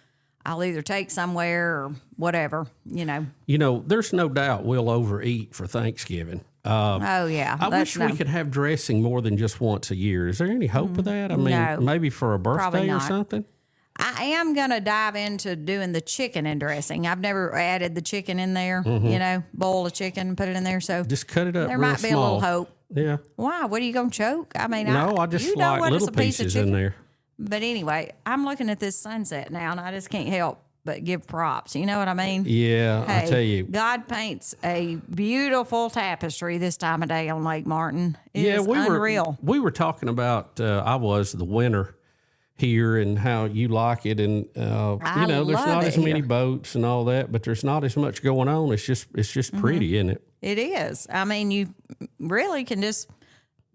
I'll either take somewhere or whatever, you know. You know, there's no doubt we'll overeat for Thanksgiving. Oh, yeah. I wish we could have dressing more than just once a year. Is there any hope of that? I mean, maybe for a birthday or something? I am going to dive into doing the chicken and dressing. I've never added the chicken in there, you know, boil the chicken, put it in there. So just cut it up there real might be small. a little hope. Yeah. Why? What are you going to choke? I mean, I just you know like little pieces in there. But anyway, I'm looking at this sunset now, and I just can't help but give props. You know what I mean? Yeah, hey, I tell you. God paints a beautiful tapestry this time of day on Lake Martin. It is unreal. We were talking about, the winter here and how you like it, and you know, there's not as many boats and all that, but there's not as much going on. It's just pretty, isn't it? It is. I mean, you really can just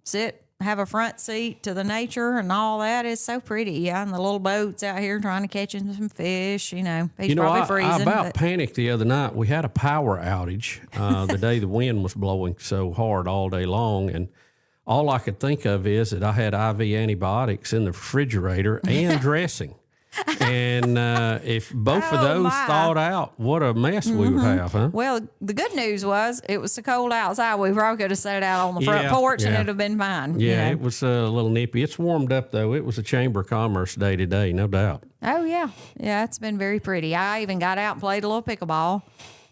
sit, have a front seat to the nature and all that. It's so pretty. Yeah, and the little boats out here trying to catch some fish. You know, he's probably freezing. I panicked the other night. We had a power outage the day the wind was blowing so hard all day long, and all I could think of is that I had IV antibiotics in the refrigerator and dressing. And if both of those thawed out, what a mess we would have, huh? Well, the good news was it was so cold outside, we probably could have set it out on the front porch and it would have been fine. Yeah, you know? It was a little nippy. It's warmed up, though. It was a Chamber of Commerce day today, no doubt. Oh, yeah. Yeah, it's been very pretty. I even got out and played a little pickleball.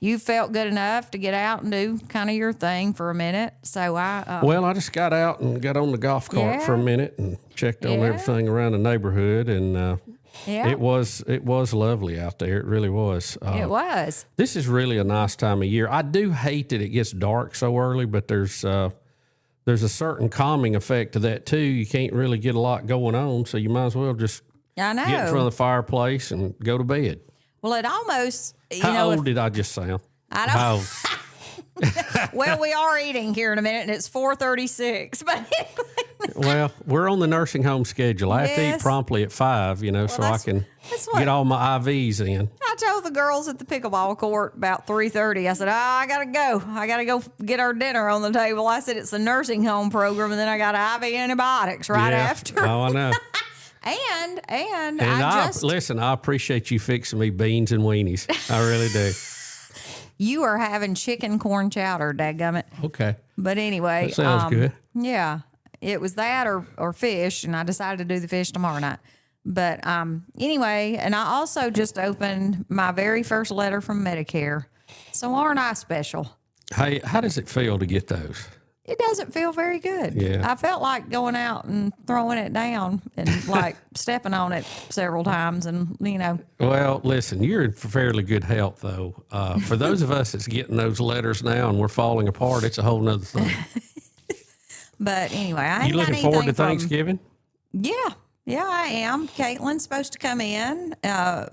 You felt good enough to get out and do kind of your thing for a minute. So well, I just got out and got on the golf cart for a minute and checked on everything around the neighborhood, and it was lovely out there. It really was. It was. This is really a nice time of year. I do hate that it gets dark so early, but there's a certain calming effect to that too. You can't really get a lot going on, so you might as well just get in front of the fireplace and go to bed. Well, it almost. How old did I just sound? I don't. Well, we are eating here in a minute, and it's 4:36. But well, we're on the nursing home schedule. I have to eat promptly at 5, you know, so I can get all my IVs in. I told the girls at the pickleball court about 3:30. I said, I gotta go. I gotta go get our dinner on the table. I said it's a nursing home program, and then I got IV antibiotics right after. Oh, I know. And listen, I appreciate you fixing me beans and weenies. I really do. You are having chicken corn chowder, dadgummit. Okay. But anyway. That sounds good. Yeah. It was that or fish, and I decided to do the fish tomorrow night. But anyway, and I also just opened my very first letter from Medicare. So aren't I special? Hey, how does it feel to get those? It doesn't feel very good. Yeah. I felt like going out and throwing it down and like stepping on it several times and, you know. Well, listen, you're in fairly good health, though. For those of us that's getting those letters now and we're falling apart, it's a whole nother thing. But anyway, You looking forward to Thanksgiving? Yeah, I am. Caitlin's supposed to come in,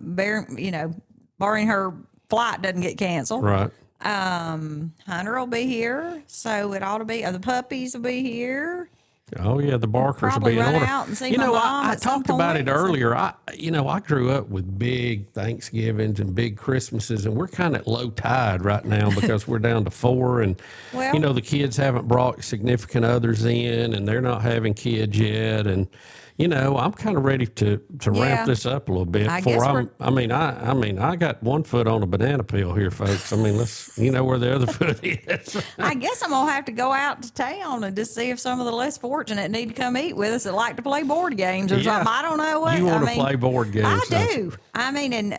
barring her flight doesn't get canceled. Right. Hunter will be here, so it ought to be. The puppies will be here. Oh yeah, the Barkers will be in order. Out and see my mom I talked about it earlier. I grew up with big Thanksgivings and big Christmases, and we're kind of low tide right now because we're down to 4, and the kids haven't brought significant others in, and they're not having kids yet, and I'm kind of ready to ramp this up a little bit. I got one foot on a banana peel here, folks. I mean, where the other foot is. I guess I'm gonna have to go out to town and just see if some of the less fortunate need to come eat with us that like to play board games or something. I don't know what. You want to play board games? I do. I mean,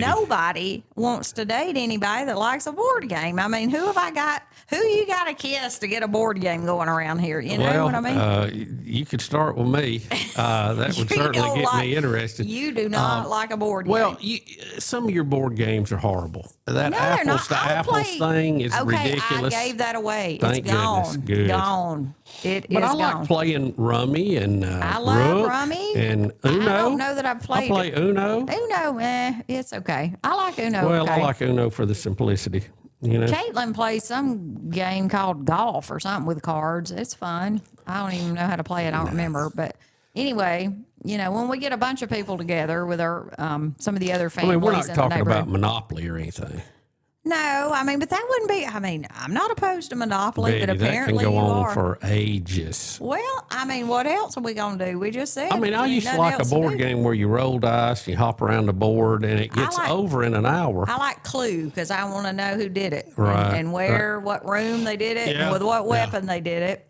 nobody wants to date anybody that likes a board game. I mean, who have I got? Who you got to kiss to get a board game going around here? You know what I mean? You could start with me. That would certainly get me interested. You do not like a board game. Well, some of your board games are horrible. That apples to apples thing is ridiculous. I gave that away. Thank it's gone. goodness. Good. Gone. It but is I like gone. playing Rummy and I love Rook Rummy and Uno. I don't know that I've played. I play Uno. Uno, it's okay. I like Uno. Well, okay. I like Uno for the simplicity. You know, Caitlin plays some game called golf or something with cards. It's fun. I don't even know how to play it. I don't remember. But anyway, when we get a bunch of people together with our some of the other families, we're not in talking the neighborhood. about Monopoly or anything. No, but that wouldn't be. I'm not opposed to Monopoly, but apparently that can go you on are. for ages. Well, what else are we gonna do? We just said. I used to like a board game where you roll dice, you hop around the board, and it gets over in an hour. I like Clue because I want to know who did it, right? And where, what room they did it, and with what weapon they did it.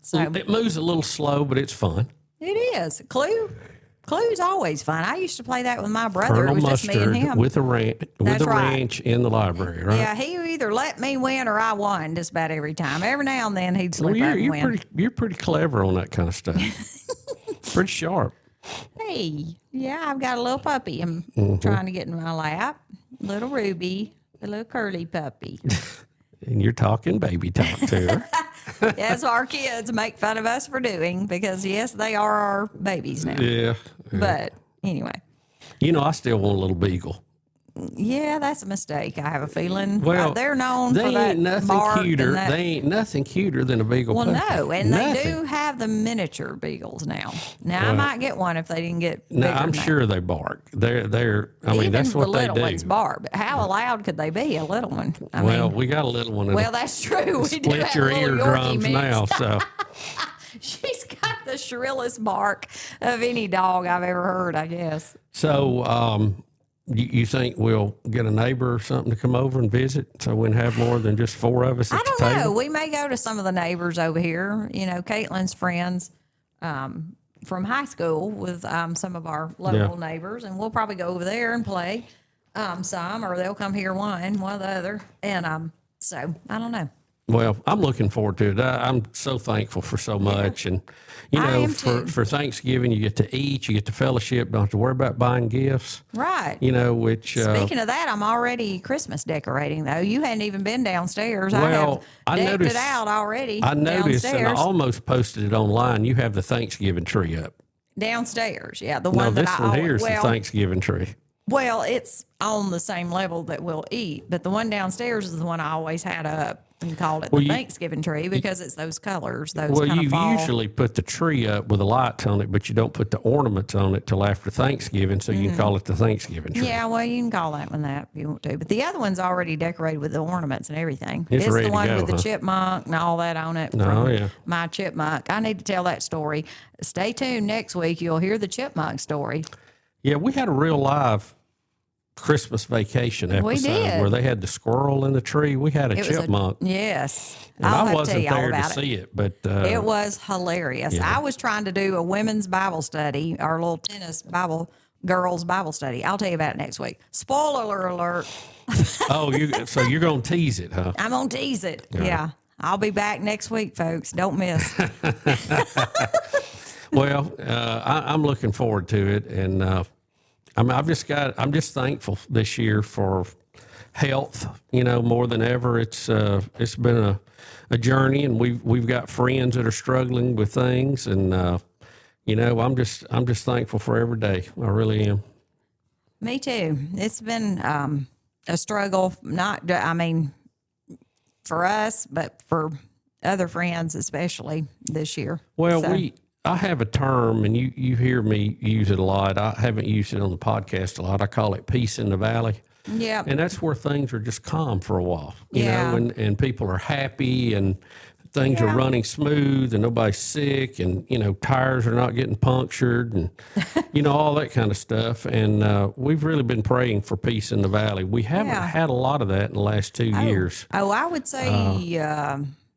So it moves a little slow, but it's fun. It is. Clue's always fun. I used to play that with my brother. Colonel it was just Mustard me and him. with a ranch in the library, right? Yeah, he either let me win or I won just about every time. Every now and then he'd slip up and win. You're pretty clever on that kind of stuff. Pretty sharp. Hey, yeah, I've got a little puppy I'm trying to get in my lap. Little Ruby, a little curly puppy. And you're talking baby talk to her. That's what our kids make fun of us for doing because, yes, they are our babies now. Yeah. But anyway. I still want a little beagle. Yeah, that's a mistake. I have a feeling. Well, they're known they for that. Ain't nothing cuter. They ain't nothing cuter than a beagle. Well, puppy. no, and nothing. they do have the miniature beagles now. I might get one if they didn't get. No, I'm sure they bark. They're. Even that's what the they little do. ones bark. But how loud could they be? A little one. We got a little one. Well, that's true. We do split have your a little eardrums Yorkie now. mix. So she's got the shrillest bark of any dog I've ever heard. I guess. So, you think we'll get a neighbor or something to come over and visit so we can have more than just four of us at the table? I don't know. We may go to some of the neighbors over here. Caitlin's friends from high school with some of our local neighbors, and we'll probably go over there and play some, or they'll come here one or the other. And so I don't know. Well, I'm looking forward to it. I'm so thankful for so much. And, for Thanksgiving, you get to eat, you get to fellowship, don't have to worry about buying gifts. Right. Which. Speaking of that, I'm already Christmas decorating, though. You hadn't even been downstairs. Well, I have decked it out already. I noticed, downstairs. and I almost posted it online. You have the Thanksgiving tree up. Downstairs, yeah. The one that this one here is the Thanksgiving tree. Well, it's on the same level that we'll eat, but the one downstairs is the one I always had up and called it the Thanksgiving tree because it's those colors. You usually put the tree up with the lights on it, but you don't put the ornaments on it till after Thanksgiving, so you can call it the Thanksgiving tree. Yeah, well, you can call that one that if you want to. But the other one's already decorated with the ornaments and everything. It's ready the one to go, with the chipmunk and all that on it. My chipmunk. I need to tell that story. Stay tuned next week. You'll hear the chipmunk story. Yeah, we had a real live Christmas Vacation episode where they had the squirrel in the tree. We had a chipmunk. Yes. And I wasn't there to see it, but it was hilarious. Yeah. I was trying to do a women's Bible study, our little tennis girls Bible study. I'll tell you about it next week. Spoiler alert. so you're going to tease it, huh? I'm going to tease it. Yeah. I'll be back next week, folks. Don't miss. Well, I'm looking forward to it, and I'm just thankful this year for health. More than ever, it's been a journey, and we've got friends that are struggling with things, and I'm just thankful for every day. I really am. Me too. It's been a struggle. For us, but for other friends, especially this year. Well, I have a term, and you hear me use it a lot. I haven't used it on the podcast a lot. I call it peace in the valley. Yeah. And that's where things are just calm for a while, you know, and people are happy and things are running smooth and nobody's sick and, tires are not getting punctured and, all that kind of stuff. And we've really been praying for peace in the valley. We haven't had a lot of that in the last 2 years. Oh, I would say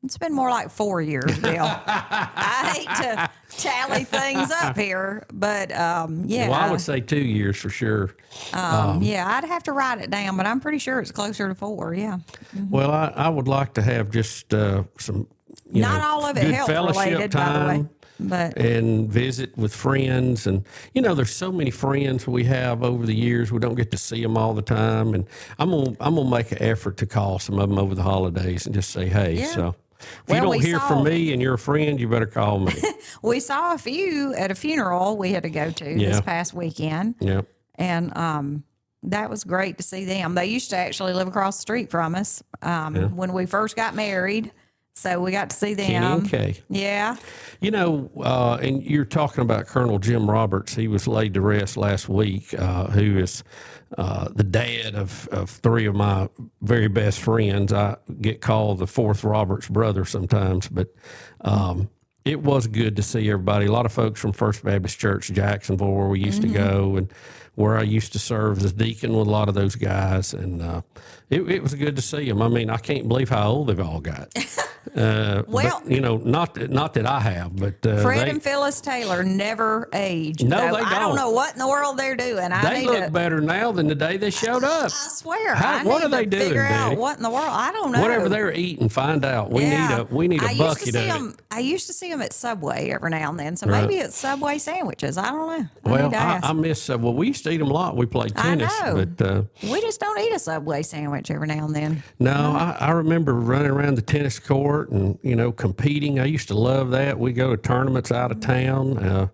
it's been more like 4 years, Bill. I hate to tally things up here. But yeah. Well, I would say 2 years for sure. Yeah, I'd have to write it down, but I'm pretty sure it's closer to 4. Yeah. Well, I would like to have just some, Not all of it good health fellowship related, time, by the way. But and visit with friends. And, there's so many friends we have over the years. We don't get to see them all the time. And I'm gonna make an effort to call some of them over the holidays and just say, hey, Yeah. so if you don't hear from me and you're a friend, you better call me. we saw a few at a funeral we had to go to this past weekend. Yeah. And that was great to see them. They used to actually live across the street from us when we first got married. So we got to see them. Kenny and Kay. Yeah. And you're talking about Colonel Jim Roberts. He was laid to rest last week, who is the dad of 3 of my very best friends. I get called the 4th Roberts brother sometimes, but it was good to see everybody. A lot of folks from First Baptist Church, Jacksonville, where we used to go, and where I used to serve as deacon with a lot of those guys. And it was good to see them. I mean, I can't believe how old they've all got. Well, but, not that I have, but Fred and Phyllis Taylor never aged. No, though. they don't. I don't know what in the world they're doing. They look better now than the day they showed up. I swear. What are they doing? Figure out Daddy? what in the world. I don't know. Whatever they're eating, find out. We need a bucket of it. I used to see them at Subway every now and then. So maybe it's Subway sandwiches. I don't know. Well, I miss. We used to eat them a lot. We played tennis, but we just don't eat a Subway sandwich every now and then. No, I remember running around the tennis court and competing. I used to love that. We go to tournaments out of town,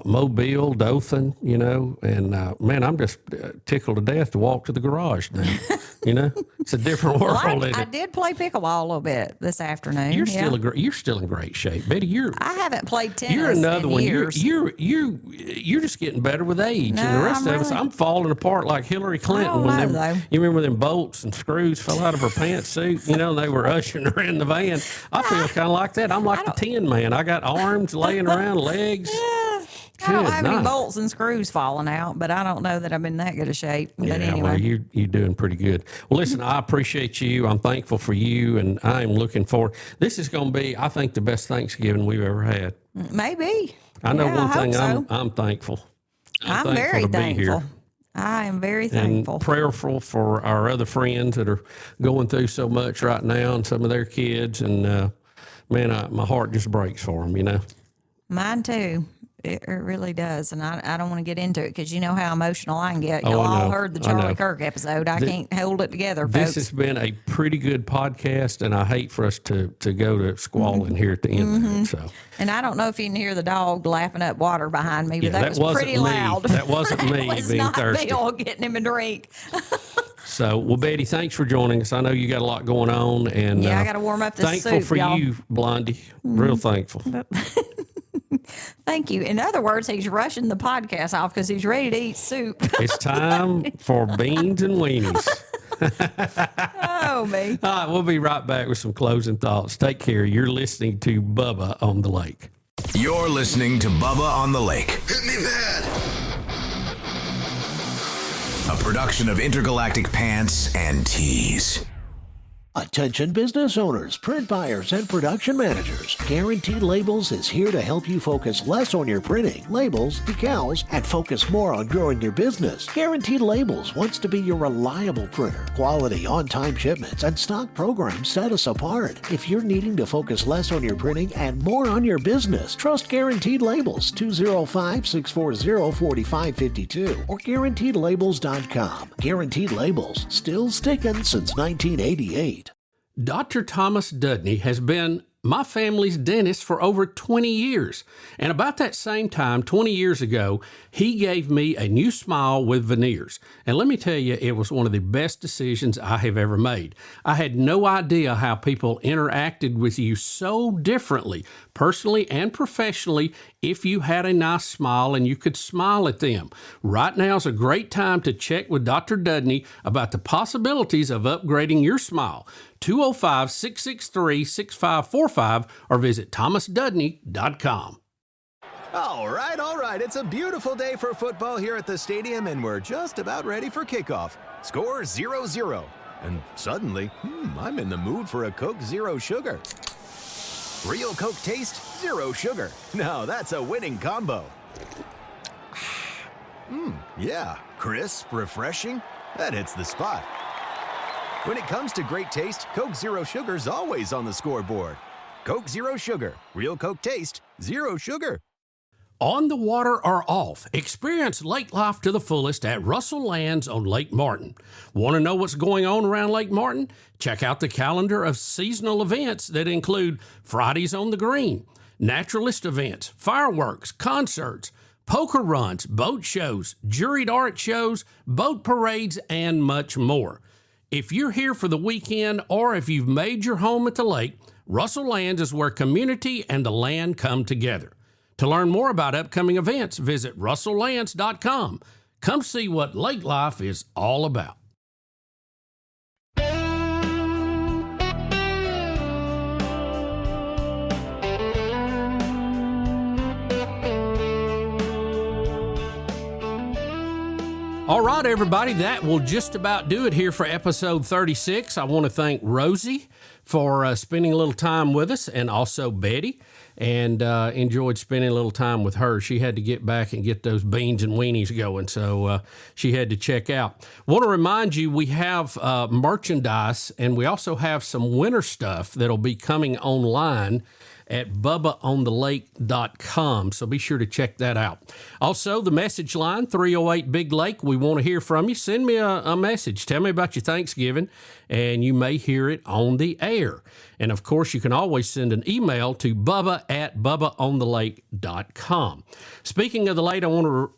Mobile, Dothan, and man, I'm just tickled to death to walk to the garage now. It's a different world. I did play pickleball a little bit this afternoon. You're still in great shape, Betty. I haven't played tennis. You're another in one. Years. You're just getting better with age, No, and the rest I'm of us, really- I'm falling apart like Hillary Clinton you remember them bolts and screws fell out of her pantsuit. And they were ushering her in the van. I feel kind of like that. I'm like the Tin Man. I got arms laying around, legs. I don't have any bolts and screws falling out, but I don't know that I'm in that good a shape. But anyway. Well, you're doing pretty good. Well, listen, I appreciate you. I'm thankful for you, and I'm looking forward. This is going to be, I think, the best Thanksgiving we've ever had. Maybe. I know one thing. So. I'm thankful. I'm very to thankful. Be here. I am very thankful. And prayerful for our other friends that are going through so much right now, and some of their kids. And man, my heart just breaks for them. Mine too. It really does. And I don't want to get into it because you know how emotional I can get. Oh, Y'all I all know. heard the I know. Charlie Kirk episode. I can't hold it together, This folks. has been a pretty good podcast, and I hate for us to go to squalling here at the end of it. So. And I don't know if you can hear the dog lapping up water behind me, but that was wasn't pretty me. loud. That wasn't me It was being not thirsty. Bill getting him a drink. So, well, Betty, thanks for joining us. I know you got a lot going on, and Yeah, I gotta warm up this thankful soup, for y'all. you, Blondie. Real thankful. Thank you. In other words, he's rushing the podcast off because he's ready to eat soup. It's time for beans and weenies. Oh, me. All right, we'll be right back with some closing thoughts. Take care. You're listening to Bubba on the Lake. You're listening to Bubba on the Lake. Hit me bad. A production of Intergalactic Pants and Tees. Attention business owners, print buyers, and production managers. Guaranteed Labels is here to help you focus less on your printing, labels, decals, and focus more on growing your business. Guaranteed Labels wants to be your reliable printer. Quality, on-time shipments, and stock programs set us apart. If you're needing to focus less on your printing and more on your business, trust Guaranteed Labels, 205-640-4552 or GuaranteedLabels.com. Guaranteed Labels, still sticking since 1988. Dr. Thomas Dudney has been my family's dentist for over 20 years. And about that same time, 20 years ago, he gave me a new smile with veneers. And let me tell you, it was one of the best decisions I have ever made. I had no idea how people interacted with you so differently, personally and professionally, if you had a nice smile and you could smile at them. Right now is a great time to check with Dr. Dudney about the possibilities of upgrading your smile. 205-663-6545 or visit thomasdudney.com. All right. It's a beautiful day for football here at the stadium, and we're just about ready for kickoff. Score 0-0. And suddenly, I'm in the mood for a Coke Zero Sugar. Real Coke taste, zero sugar. Now that's a winning combo. Yeah, crisp, refreshing. That hits the spot. When it comes to great taste, Coke Zero Sugar's always on the scoreboard. Coke Zero Sugar. Real Coke taste, zero sugar. On the water or off, experience lake life to the fullest at Russell Lands on Lake Martin. Want to know what's going on around Lake Martin? Check out the calendar of seasonal events that include Fridays on the Green, naturalist events, fireworks, concerts, poker runs, boat shows, juried art shows, boat parades, and much more. If you're here for the weekend or if you've made your home at the lake, Russell Lands is where community and the land come together. To learn more about upcoming events, visit russelllands.com. Come see what lake life is all about. All right, everybody, that will just about do it here for episode 36. I want to thank Rosie for spending a little time with us, and also Betty, and enjoyed spending a little time with her. She had to get back and get those beans and weenies going, so she had to check out. Want to remind you, we have merchandise, and we also have some winter stuff that'll be coming online at bubbaonthelake.com. So be sure to check that out. Also, the message line, 308-BIG-LAKE. We want to hear from you. Send me a message. Tell me about your Thanksgiving, and you may hear it on the air. And, of course, you can always send an email to bubba@bubbaonthelake.com. Speaking of the lake, I want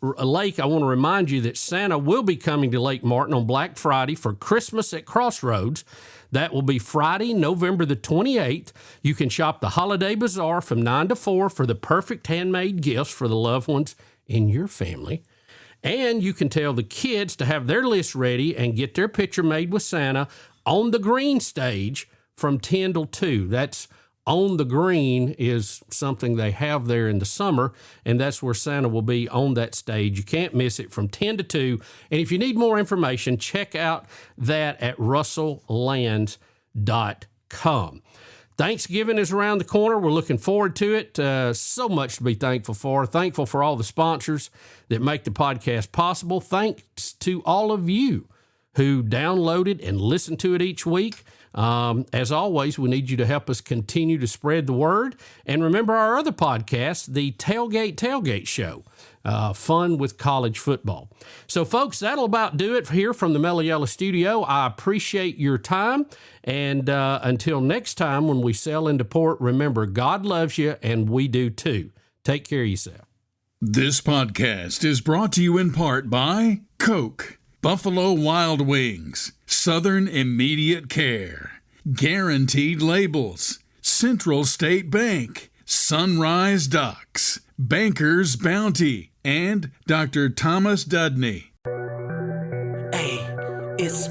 to remind you that Santa will be coming to Lake Martin on Black Friday for Christmas at Crossroads. That will be Friday, November the 28th. You can shop the Holiday Bazaar from 9 to 4 for the perfect handmade gifts for the loved ones in your family. And you can tell the kids to have their list ready and get their picture made with Santa on the green stage from 10 till 2. That's on the green is something they have there in the summer, and that's where Santa will be on that stage. You can't miss it from 10 to 2. And if you need more information, check out that at russelllands.com. Thanksgiving is around the corner. We're looking forward to it. So much to be thankful for. Thankful for all the sponsors that make the podcast possible. Thanks to all of you who downloaded and listen to it each week. As always, we need you to help us continue to spread the word. And remember our other podcast, the Tailgate Show, fun with college football. So, folks, that'll about do it here from the Langello studio. I appreciate your time. And until next time, when we sail into port, remember, God loves you, and we do too. Take care of yourself. This podcast is brought to you in part by Coke, Buffalo Wild Wings, Southern Immediate Care, Guaranteed Labels, Central State Bank, Sunrise Docks, Banker's Bounty, and Dr. Thomas Dudney. Hey, it's